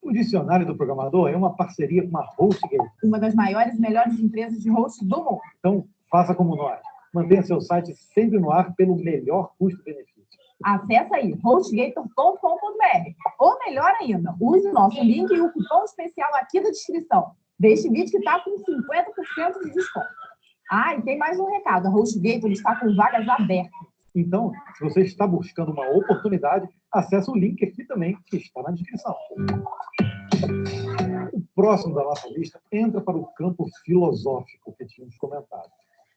O dicionário do programador é uma parceria com a HostGator. Uma das maiores e melhores empresas de host do mundo. Então, faça como nós. Mantenha seu site sempre no ar pelo melhor custo-benefício. Acesse aí, hostgator.com.br. Ou melhor ainda, use o nosso link e o cupom especial aqui na descrição deste vídeo que está com 50% de desconto. Ah, e tem mais um recado. A HostGator está com vagas abertas. Então, se você está buscando uma oportunidade, acesse o link aqui também, que está na descrição. O próximo da nossa lista entra para o campo filosófico que tínhamos comentado,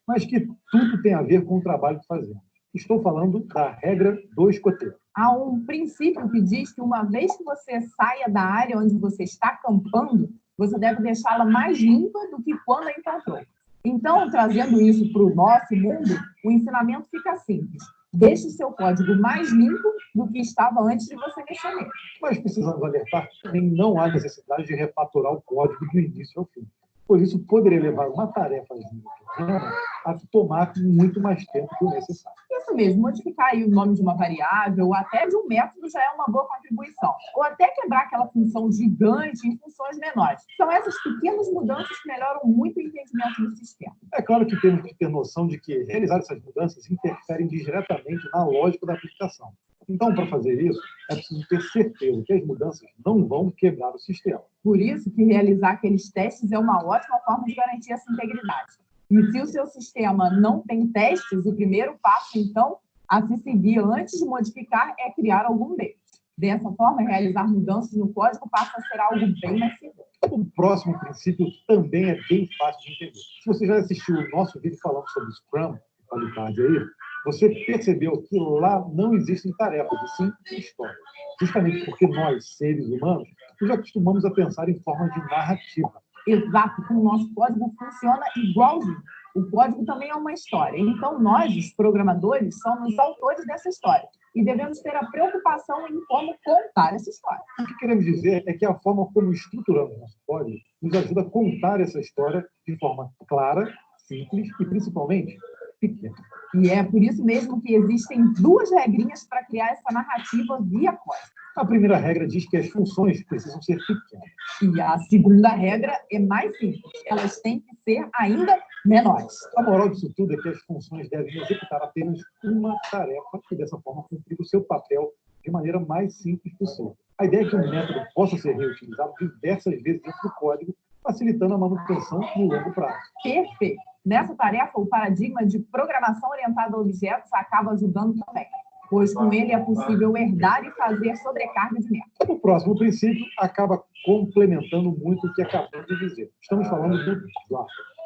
mas que tudo tem a ver com o trabalho que fazemos. Estou falando da regra do escoteiro. Há um princípio que diz que uma vez que você saia da área onde você está acampando, você deve deixá-la mais limpa do que quando a encontrou. Então, trazendo isso para o nosso mundo, o ensinamento fica simples. Deixe o seu código mais limpo do que estava antes de você mexer nele. Mas precisamos alertar que também não há necessidade de refatorar o código do início ao fim. Pois isso poderia levar uma tarefa pequena a tomar muito mais tempo que o necessário. Isso mesmo, modificar aí o nome de uma variável ou até de um método já é uma boa contribuição. Ou até quebrar aquela função gigante em funções menores. São essas pequenas mudanças que melhoram muito o entendimento do sistema. É claro que temos que ter noção de que realizar essas mudanças interferem diretamente na lógica da aplicação. Então, para fazer isso, é preciso ter certeza que as mudanças não vão quebrar o sistema. Por isso que realizar aqueles testes é uma ótima forma de garantir essa integridade. E se o seu sistema não tem testes, o primeiro passo, então, a se seguir antes de modificar é criar algum deles. Dessa forma, realizar mudanças no código passa a ser algo bem mais simples. O próximo princípio também é bem fácil de entender. Se você já assistiu o nosso vídeo falando sobre Scrum, qualidade aí, você percebeu que lá não existem tarefas, e sim histórias. Justamente porque nós, seres humanos, nos acostumamos a pensar em forma de narrativa. Exato, como o nosso código funciona igualzinho. O código também é uma história. Então, nós, os programadores, somos os autores dessa história. E devemos ter a preocupação em como contar essa história. O que queremos dizer é que a forma como estruturamos nosso código nos ajuda a contar essa história de forma clara, simples e, principalmente, pequena. E é por isso mesmo que existem duas regrinhas para criar essa narrativa via código. A primeira regra diz que as funções precisam ser pequenas. E a segunda regra é mais simples. Elas têm que ser ainda menores. A moral disso tudo é que as funções devem executar apenas uma tarefa e, dessa forma, cumprir o seu papel de maneira mais simples possível. A ideia é que um método possa ser reutilizado diversas vezes dentro do código, facilitando a manutenção no longo prazo. Perfeito. Nessa tarefa, o paradigma de programação orientada a objetos acaba ajudando também, pois com ele é possível herdar e fazer sobrecarga de métodos. O próximo princípio acaba complementando muito o que acabamos de dizer. Estamos falando do DRY,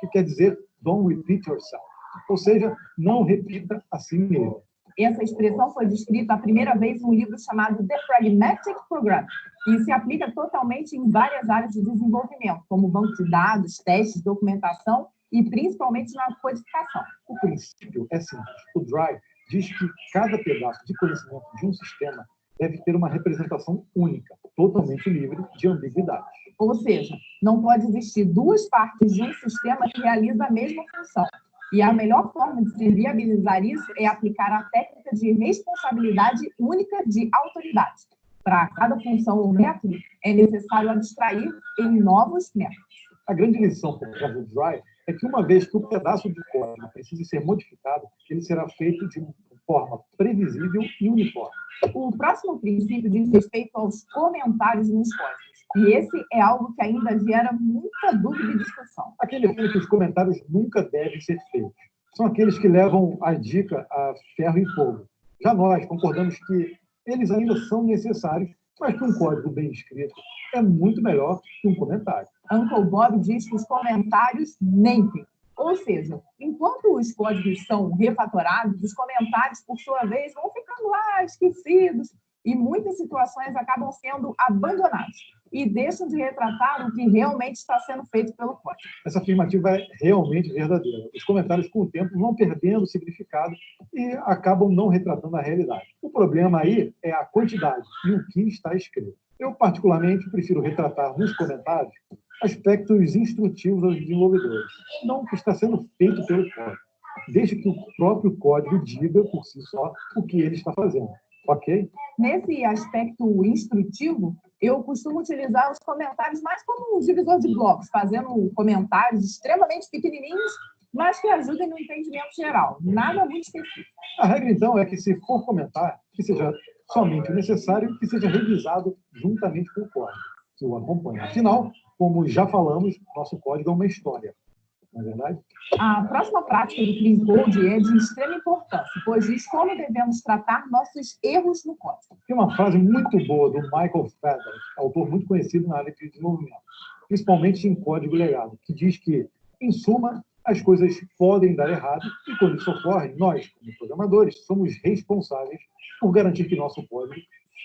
que quer dizer Don't Repeat Yourself, ou seja, não repita a si mesmo. Essa expressão foi descrita a primeira vez em um livro chamado The Pragmatic Programmer e se aplica totalmente em várias áreas de desenvolvimento, como banco de dados, testes, documentação e principalmente na codificação. O princípio é simples. O DRY diz que cada pedaço de conhecimento de um sistema deve ter uma representação única, totalmente livre de ambiguidades. Ou seja, não pode existir duas partes de um sistema que realiza a mesma função. E a melhor forma de se viabilizar isso é aplicar a técnica de responsabilidade única de autoridade. Para cada função ou método, é necessário abstrair em novos métodos. A grande lição por trás do DRY é que uma vez que o pedaço de código precise ser modificado, ele será feito de forma previsível e uniforme. O próximo princípio diz respeito aos comentários nos códigos. E esse é algo que ainda gera muita dúvida e discussão. Aquele que os comentários nunca devem ser feitos. São aqueles que levam a dica a ferro e fogo. Já nós concordamos que eles ainda são necessários, mas que um código bem escrito é muito melhor que um comentário. Uncle Bob diz que os comentários mentem. Ou seja, enquanto os códigos são refatorados, os comentários, por sua vez, vão ficando lá esquecidos e muitas situações acabam sendo abandonadas e deixam de retratar o que realmente está sendo feito pelo código. Essa afirmativa é realmente verdadeira. Os comentários, com o tempo, vão perdendo significado e acabam não retratando a realidade. O problema aí é a quantidade e o que está escrito. Eu, particularmente, prefiro retratar nos comentários aspectos instrutivos aos desenvolvedores, não o que está sendo feito pelo código. Deixe que o próprio código diga por si só o que ele está fazendo. Ok? Nesse aspecto instrutivo, eu costumo utilizar os comentários mais como um divisor de blocos, fazendo comentários extremamente pequenininhos, mas que ajudem no entendimento geral. Nada muito específico. A regra, então, é que se for comentar, que seja somente o necessário, que seja revisado juntamente com o código que o acompanha. Afinal, como já falamos, nosso código é uma história. Não é verdade? A próxima prática do Clean Code é de extrema importância, pois diz como devemos tratar nossos erros no código. Tem uma frase muito boa do Michael Feathers, autor muito conhecido na área de desenvolvimento, principalmente em código legado, que diz que, em suma, as coisas podem dar errado e, quando isso ocorre, nós, como programadores, somos responsáveis por garantir que nosso código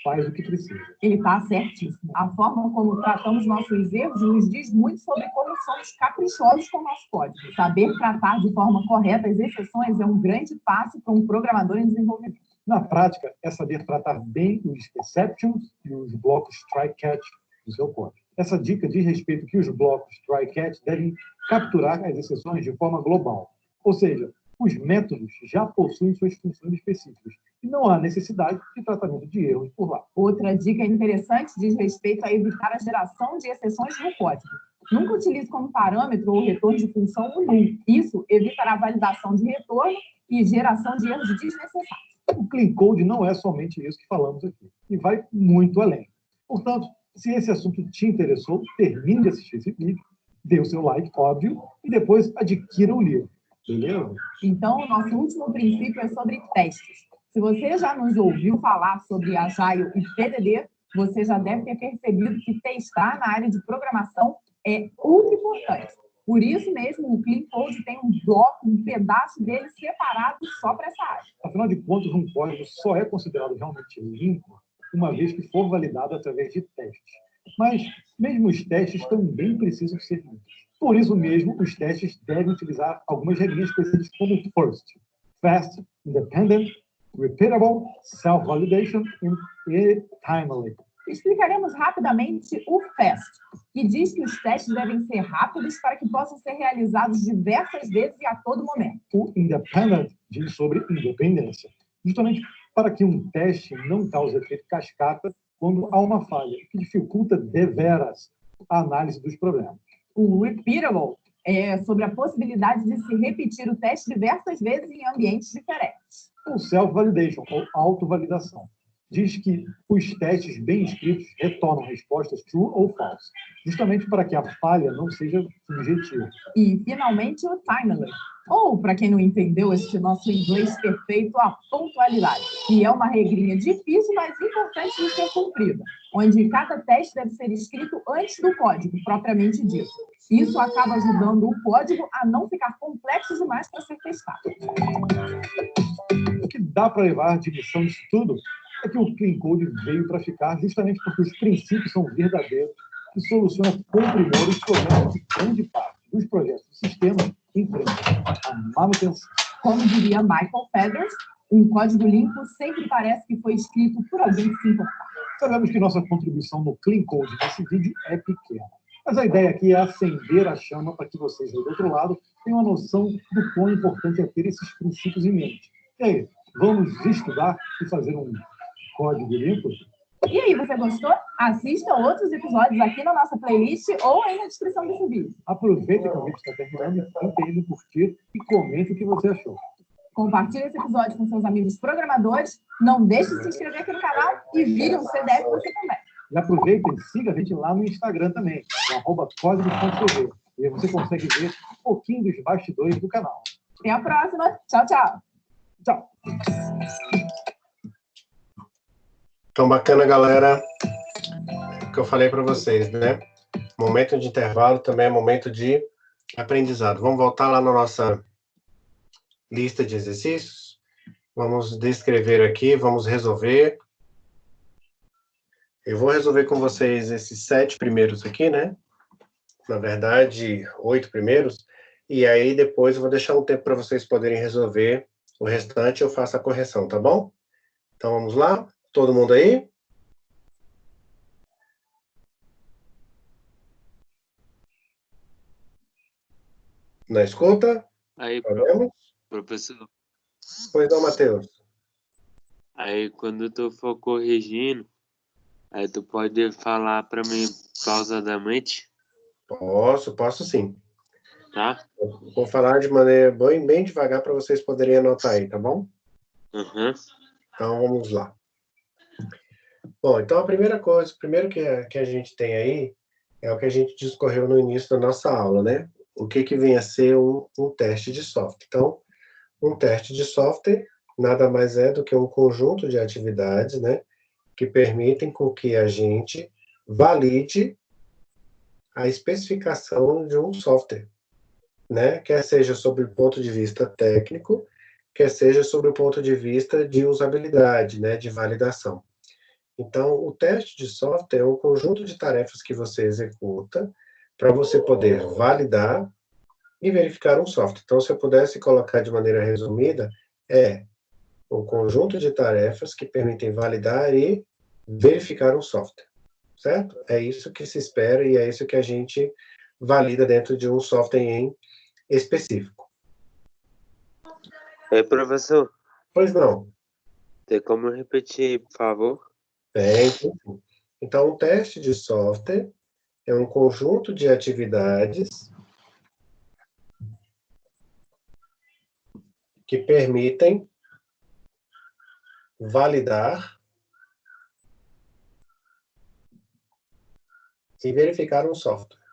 faz o que precisa. Ele está certíssimo. A forma como tratamos nossos erros nos diz muito sobre como somos caprichosos com o nosso código. Saber tratar de forma correta as exceções é um grande passo para um programador em desenvolvimento. Na prática, é saber tratar bem os exceptions e os blocos try-catch do seu código. Essa dica diz respeito que os blocos try-catch devem capturar as exceções de forma global. Ou seja, os métodos já possuem suas funções específicas e não há necessidade de tratamento de erros por lá. Outra dica interessante diz respeito a evitar a geração de exceções no código. Nunca utilize como parâmetro ou retorno de função o null. Isso evitará a validação de retorno e geração de erros desnecessários. O Clean Code não é somente isso que falamos aqui. e vai muito além. Portanto, se esse assunto te interessou, termine de assistir esse vídeo, dê o seu like, óbvio, e depois adquira o livro. Beleza? Então, o nosso último princípio é sobre testes. Se você já nos ouviu falar sobre Agile e PDD, você já deve ter percebido que testar na área de programação é ultra importante. Por isso mesmo, o Clean Code tem um bloco, um pedaço dele separado só para essa área. Afinal de contas, um código só é considerado realmente limpo uma vez que for validado através de testes. Mas, mesmo os testes também precisam ser limpos. Por isso mesmo, os testes devem utilizar algumas regrinhas conhecidas como FIRST. Fast, Independent, Repeatable, Self-Validation e Timely. Explicaremos rapidamente o FAST, que diz que os testes devem ser rápidos para que possam ser realizados diversas vezes e a todo momento. O Independent diz sobre independência, justamente para que um teste não cause efeito cascata quando há uma falha, que dificulta deveras a análise dos problemas. O Repeatable é sobre a possibilidade de se repetir o teste diversas vezes em ambientes diferentes. O Self-Validation, ou autovalidação, diz que os testes bem escritos retornam respostas true ou false, justamente para que a falha não seja subjetiva. E, finalmente, o Timely, ou, para quem não entendeu este nosso inglês perfeito, a pontualidade, que é uma regrinha difícil, mas importante de ser cumprida, onde cada teste deve ser escrito antes do código, propriamente dito. Isso acaba ajudando o código a não ficar complexo demais para ser testado. O que dá para levar de lição disso tudo é que o Clean Code veio para ficar justamente porque os princípios são verdadeiros e soluciona com primor os problemas que grande parte dos projetos do sistema enfrentam. A manutenção. Como diria Michael Feathers, um código limpo sempre parece que foi escrito por alguém que se importar. Sabemos que nossa contribuição no Clean Code nesse vídeo é pequena, mas a ideia aqui é acender a chama para que vocês, do outro lado, tenham uma noção do quão importante é ter esses princípios em mente. E aí, vamos estudar e fazer um código limpo? E aí, você gostou? Assista outros episódios aqui na nossa playlist ou aí na descrição desse vídeo. Aproveita que o vídeo está terminando e clique aí no curtir e comente o que você achou. Compartilhe esse episódio com seus amigos programadores. Não deixe de se inscrever aqui no canal e vire um CDF você também. E aproveita e siga a gente lá no Instagram também, no @códigos.tv. E aí você consegue ver um pouquinho dos bastidores do canal. Até a próxima. Tchau, tchau. Tchau! Então, bacana, galera, o que eu falei para vocês, né? Momento de intervalo também é momento de aprendizado. Vamos voltar lá na nossa lista de exercícios. Vamos descrever aqui, vamos resolver. Eu vou resolver com vocês esses 7 primeiros aqui, né? Na verdade, 8 primeiros. E aí, depois, eu vou deixar um tempo para vocês poderem resolver. O restante eu faço a correção, tá bom? Então, vamos lá? Todo mundo aí? Na escuta? Aí, Podemos? professor, Pois não, Matheus. aí quando tu for corrigindo, aí tu pode falar pra mim pausadamente, Posso sim. tá? Vou falar de maneira bem devagar para vocês poderem anotar aí, tá bom? Uhum. Então, vamos lá. Bom, então a primeira coisa, o primeiro que a gente tem aí é o que a gente discorreu no início da nossa aula, né? O que vem a ser um teste de software. Então, um teste de software nada mais é do que um conjunto de atividades, né, que permitem com que a gente valide a especificação de um software, né? Quer seja sob o ponto de vista técnico, quer seja sob o ponto de vista de usabilidade, né, de validação. Então, o teste de software é um conjunto de tarefas que você executa para você poder validar e verificar um software. Então, se eu pudesse colocar de maneira resumida, é um conjunto de tarefas que permitem validar e verificar um software, certo? É isso que se espera e é isso que a gente valida dentro de um software em específico. Aí, professor, Pois não. tem como repetir, por favor? Tem. Então, um teste de software é um conjunto de atividades que permitem validar e verificar um software.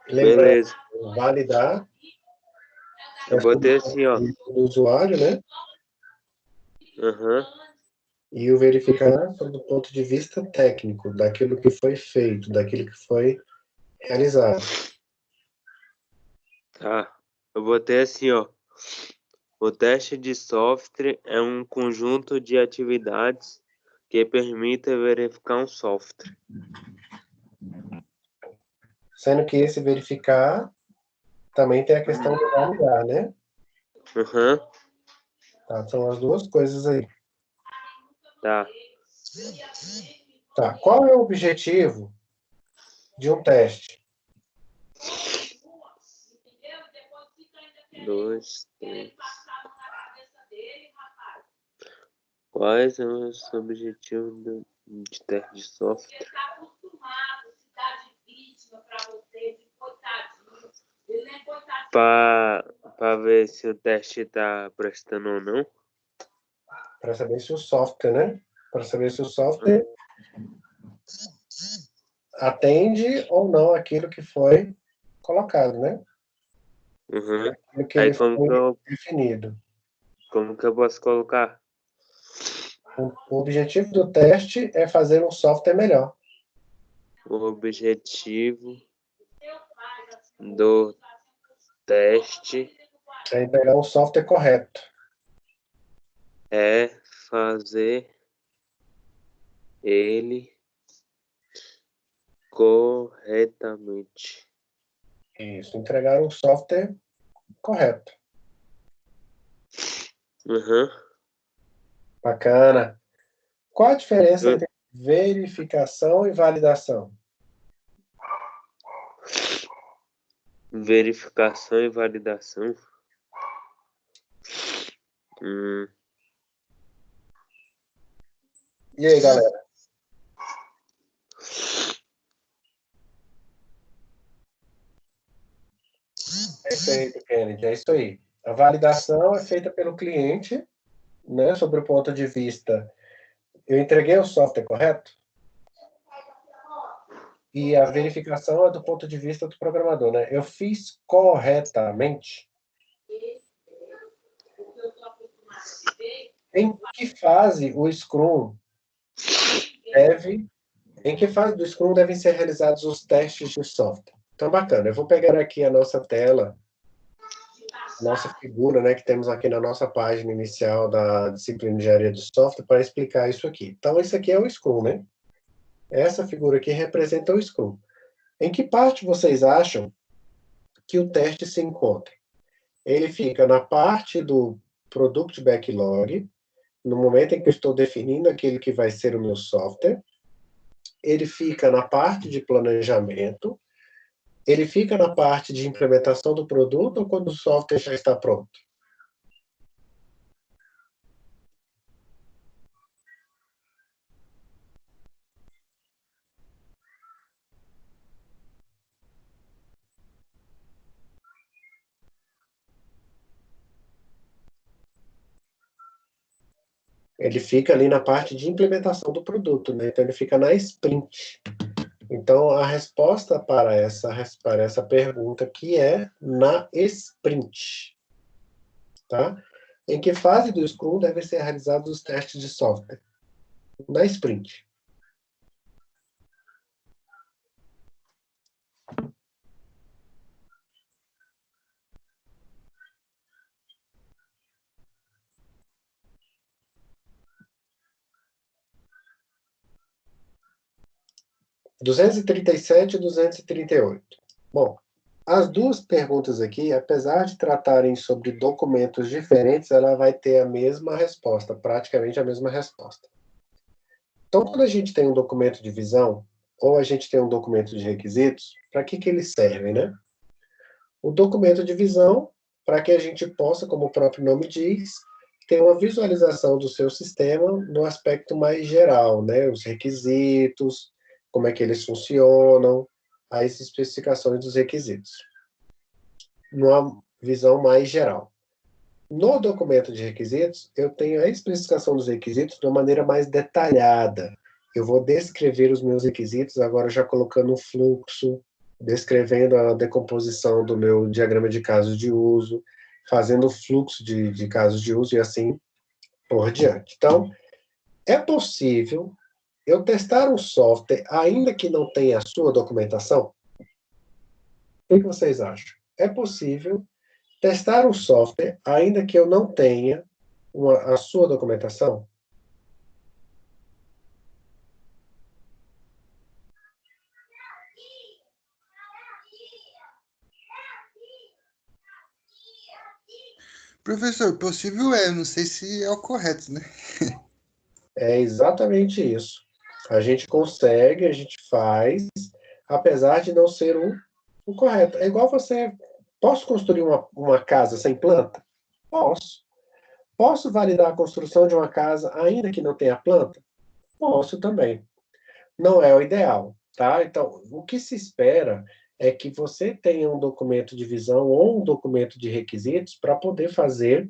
Lembrando, Beleza. validar Eu botei assim, ó. do usuário, né? Aham. E o verificar do ponto de vista técnico, daquilo que foi feito, daquilo que foi realizado. Tá. Eu botei assim, ó. O teste de software é um conjunto de atividades que permite verificar um software. Sendo que esse verificar também tem a questão de validar, né? Aham. Tá, são as duas coisas aí. Tá. Tá, qual é o objetivo de um teste? 2, 3. Quais são os objetivos de teste de software? Para ver se o teste está prestando ou não. Para saber se o software, né? Para saber se o software atende ou não aquilo que foi colocado, né? Uhum. Aquilo que Aí ele foi definido. como que eu posso colocar? O objetivo do teste é fazer um software melhor. O objetivo do teste É entregar um software correto. é fazer ele corretamente. Isso, entregar um software correto. Uhum. Bacana. Qual a diferença entre verificação e validação? Verificação e validação. E aí, galera? Perfeito, Kennedy, é isso aí. A validação é feita pelo cliente, né, sobre o ponto de vista, eu entreguei o software correto? E a verificação é do ponto de vista do programador, né? Eu fiz corretamente? Em que fase o Scrum em que fase do Scrum devem ser realizados os testes de software? Então, bacana. Eu vou pegar aqui a nossa tela, nossa figura, né, que temos aqui na nossa página inicial da disciplina de engenharia de software para explicar isso aqui. Então, esse aqui é o Scrum, né? Essa figura aqui representa o Scrum. Em que parte vocês acham que o teste se encontra? Ele fica na parte do Product Backlog, no momento em que eu estou definindo aquele que vai ser o meu software. Ele fica na parte de planejamento. Ele fica na parte de implementação do produto ou quando o software já está pronto? Ele fica ali na parte de implementação do produto, né? Então ele fica na sprint. Então a resposta para essa pergunta aqui é na sprint, tá? Em que fase do Scrum devem ser realizados os testes de software? Na sprint. (237) e 238. Bom, as duas perguntas aqui, apesar de tratarem sobre documentos diferentes, ela vai ter a mesma resposta, praticamente a mesma resposta. Então, quando a gente tem um documento de visão, ou a gente tem um documento de requisitos, para que eles servem, né? O documento de visão, para que a gente possa, como o próprio nome diz, ter uma visualização do seu sistema no aspecto mais geral, né? Os requisitos, como é que eles funcionam, as especificações dos requisitos. Numa visão mais geral. No documento de requisitos, eu tenho a especificação dos requisitos de uma maneira mais detalhada. Eu vou descrever os meus requisitos, agora já colocando um fluxo, descrevendo a decomposição do meu diagrama de casos de uso, fazendo o fluxo de casos de uso e assim por diante. Então, é possível eu testar um software ainda que não tenha a sua documentação? O que vocês acham? É possível testar um software ainda que eu não tenha a sua documentação? Professor, possível é, eu não sei se é o correto, né? É exatamente isso. A gente consegue, a gente faz, apesar de não ser o correto. É igual você... Posso construir uma casa sem planta? Posso. Posso validar a construção de uma casa ainda que não tenha planta? Posso também. Não é o ideal, tá? Então, o que se espera é que você tenha um documento de visão ou um documento de requisitos para poder fazer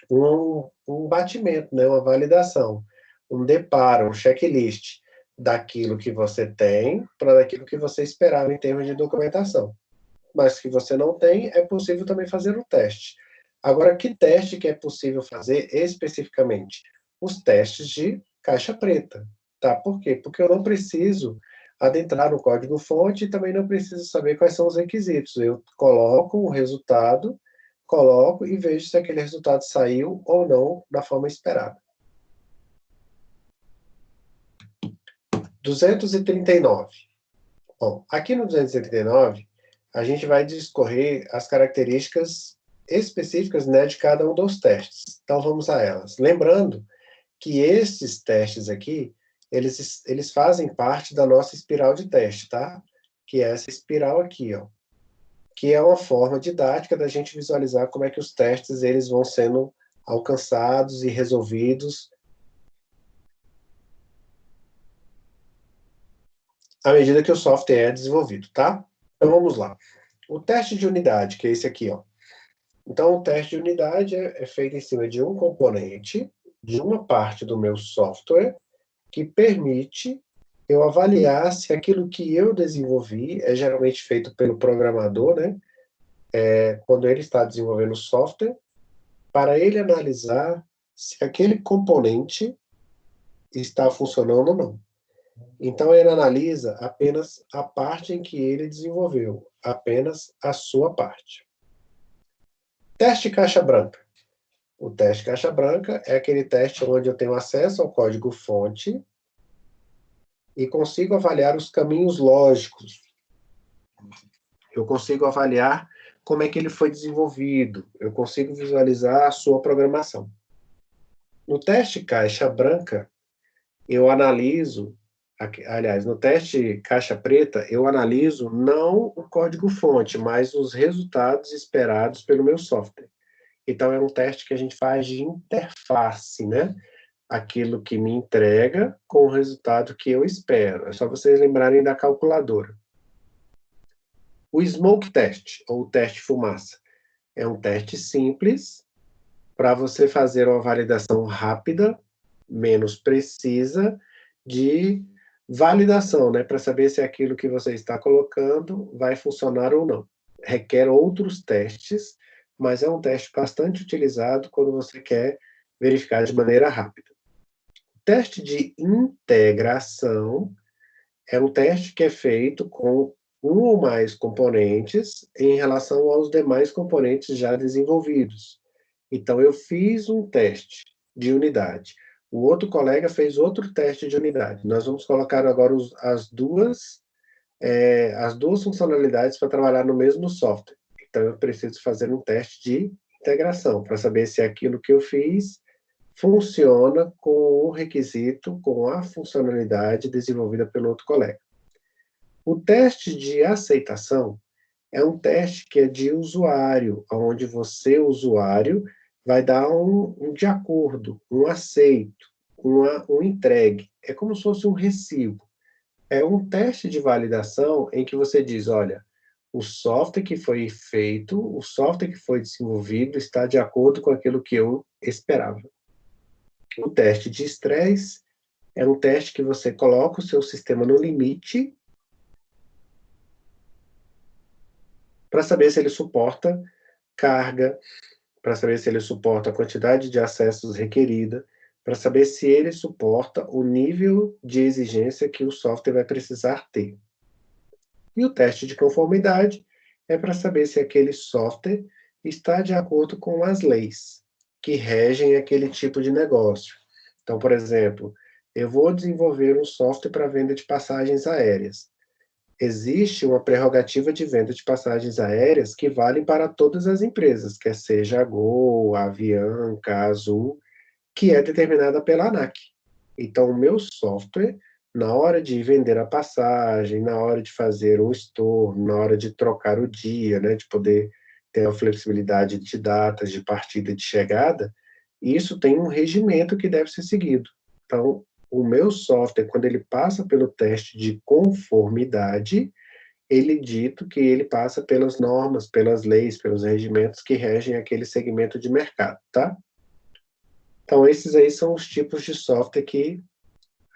um batimento, né? Uma validação, um deparo, um checklist daquilo que você tem para daquilo que você esperava em termos de documentação. Mas que você não tem, é possível também fazer o teste. Agora, que teste que é possível fazer especificamente? Os testes de caixa preta, tá? Por quê? Porque eu não preciso adentrar no código-fonte e também não preciso saber quais são os requisitos. Eu coloco o resultado, coloco e vejo se aquele resultado saiu ou não da forma esperada. 239. Bom, aqui no 239, a gente vai discorrer as características específicas, né, de cada um dos testes. Então, vamos a elas. Lembrando que esses testes aqui, eles fazem parte da nossa espiral de teste, tá? Que é essa espiral aqui, ó. Que é uma forma didática da gente visualizar como é que os testes eles vão sendo alcançados e resolvidos à medida que o software é desenvolvido, tá? Então, vamos lá. O teste de unidade, que é esse aqui, ó. Então, o teste de unidade é feito em cima de um componente, de uma parte do meu software, que permite eu avaliar se aquilo que eu desenvolvi, é geralmente feito pelo programador, né? Quando ele está desenvolvendo o software, para ele analisar se aquele componente está funcionando ou não. Então, ele analisa apenas a parte em que ele desenvolveu, apenas a sua parte. Teste caixa branca. O teste caixa branca é aquele teste onde eu tenho acesso ao código-fonte e consigo avaliar os caminhos lógicos. Eu consigo avaliar como é que ele foi desenvolvido. Eu consigo visualizar a sua programação. No teste caixa branca, eu analiso... Aliás, no teste caixa preta, eu analiso não o código-fonte, mas os resultados esperados pelo meu software. Então, é um teste que a gente faz de interface, né? Aquilo que me entrega com o resultado que eu espero. É só vocês lembrarem da calculadora. O smoke test, ou teste fumaça, é um teste simples para você fazer uma validação rápida, menos precisa, de validação, né? Para saber se aquilo que você está colocando vai funcionar ou não. Requer outros testes, mas é um teste bastante utilizado quando você quer verificar de maneira rápida. O teste de integração é um teste que é feito com um ou mais componentes em relação aos demais componentes já desenvolvidos. Então, eu fiz um teste de unidade. O outro colega fez outro teste de unidade. Nós vamos colocar agora as duas funcionalidades para trabalhar no mesmo software. Então, eu preciso fazer um teste de integração, para saber se aquilo que eu fiz funciona com o requisito, com a funcionalidade desenvolvida pelo outro colega. O teste de aceitação é um teste que é de usuário, onde você, usuário, vai dar um de acordo, um aceito, um entregue. É como se fosse um recibo. É um teste de validação em que você diz, olha, o software que foi feito, o software que foi desenvolvido está de acordo com aquilo que eu esperava. O teste de estresse é um teste que você coloca o seu sistema no limite para saber se ele suporta carga, para saber se ele suporta a quantidade de acessos requerida, para saber se ele suporta o nível de exigência que o software vai precisar ter. E o teste de conformidade é para saber se aquele software está de acordo com as leis que regem aquele tipo de negócio. Então, por exemplo, eu vou desenvolver um software para venda de passagens aéreas. Existe uma prerrogativa de venda de passagens aéreas que valem para todas as empresas, quer seja a Gol, a Avianca, a Azul, que é determinada pela ANAC. Então, o meu software, na hora de vender a passagem, na hora de fazer um store, na hora de trocar o dia, né, de poder ter a flexibilidade de datas, de partida e de chegada, isso tem um regimento que deve ser seguido. Então, o meu software, quando ele passa pelo teste de conformidade, ele dito que ele passa pelas normas, pelas leis, pelos regimentos que regem aquele segmento de mercado, tá? Então, esses aí são os tipos de software que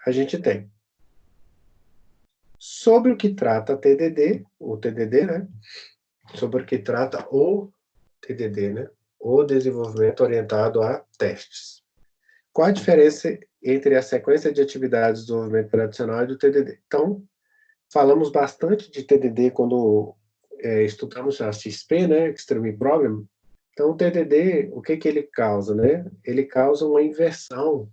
a gente tem. Sobre o que trata o TDD, né? Sobre o que trata o TDD, né? O desenvolvimento orientado a testes. Qual a diferença entre a sequência de atividades do desenvolvimento tradicional e do TDD? Então, falamos bastante de TDD quando estudamos a XP, né? Extreme Problem. Então, o TDD, o que ele causa, né? Ele causa uma inversão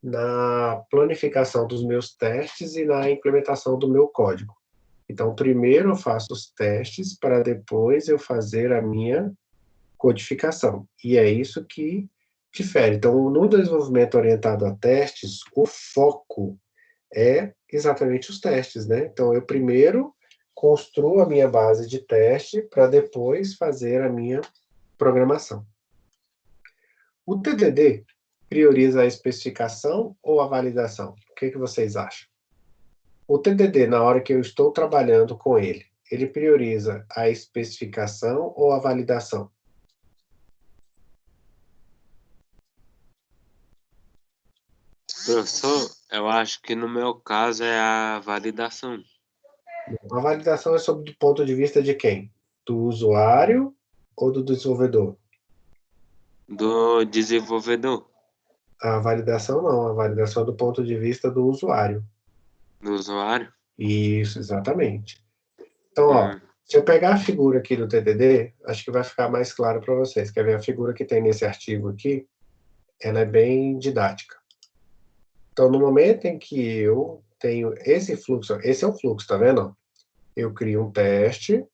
na planificação dos meus testes e na implementação do meu código. Então, primeiro eu faço os testes para depois eu fazer a minha codificação. E é isso que difere. Então, no desenvolvimento orientado a testes, o foco é exatamente os testes, né? Então, eu primeiro construo a minha base de teste para depois fazer a minha programação. O TDD prioriza a especificação ou a validação? O que vocês acham? O TDD, na hora que eu estou trabalhando com ele prioriza a especificação ou a validação? Professor, eu acho que no meu caso é a validação. A validação é sob o ponto de vista de quem? Do usuário ou do desenvolvedor? Do desenvolvedor. A validação não, a validação é do ponto de vista do usuário. Do usuário? Isso, exatamente. Então, ó, se eu pegar a figura aqui do TDD, acho que vai ficar mais claro para vocês. Quer ver a figura que tem nesse artigo aqui? Ela é bem didática. Então, no momento em que eu tenho esse fluxo, esse é o fluxo, tá vendo? Eu crio um teste,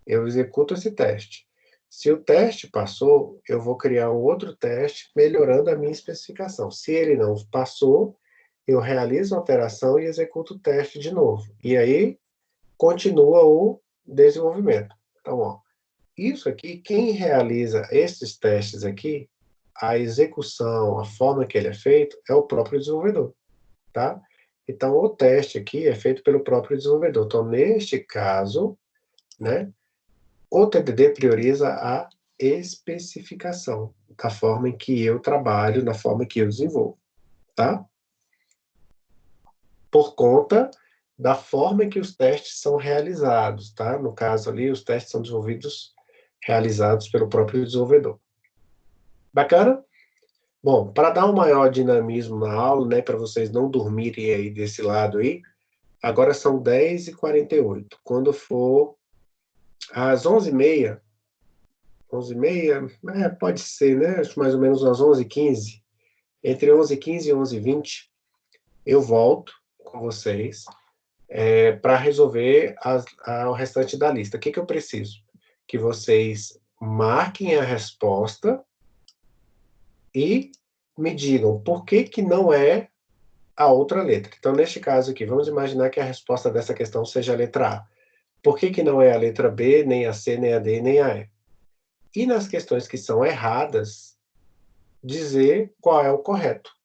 eu executo esse teste. Se o teste passou, eu vou criar um outro teste melhorando a minha especificação. Se ele não passou, eu realizo a operação e executo o teste de novo. E aí, continua o desenvolvimento. Então, ó, isso aqui, quem realiza esses testes aqui, a execução, a forma que ele é feito, é o próprio desenvolvedor, tá? Então, o teste aqui é feito pelo próprio desenvolvedor. Então, neste caso, né, o TDD prioriza a especificação da forma em que eu trabalho, da forma que eu desenvolvo, tá? Por conta da forma em que os testes são realizados, tá? No caso ali, os testes são realizados pelo próprio desenvolvedor. Bacana? Bom, para dar um maior dinamismo na aula, né, para vocês não dormirem aí desse lado aí, agora são 10h48. Quando for às 11h30, pode ser, né? Acho mais ou menos às 11h15, entre 11h15 e 11h20, eu volto com vocês para resolver o restante da lista. O que eu preciso? Que vocês marquem a resposta e me digam por que não é a outra letra. Então, neste caso aqui, vamos imaginar que a resposta dessa questão seja a letra A. Por que não é a letra B, nem a C, nem a D, nem a E? E nas questões que são erradas, dizer qual é o correto.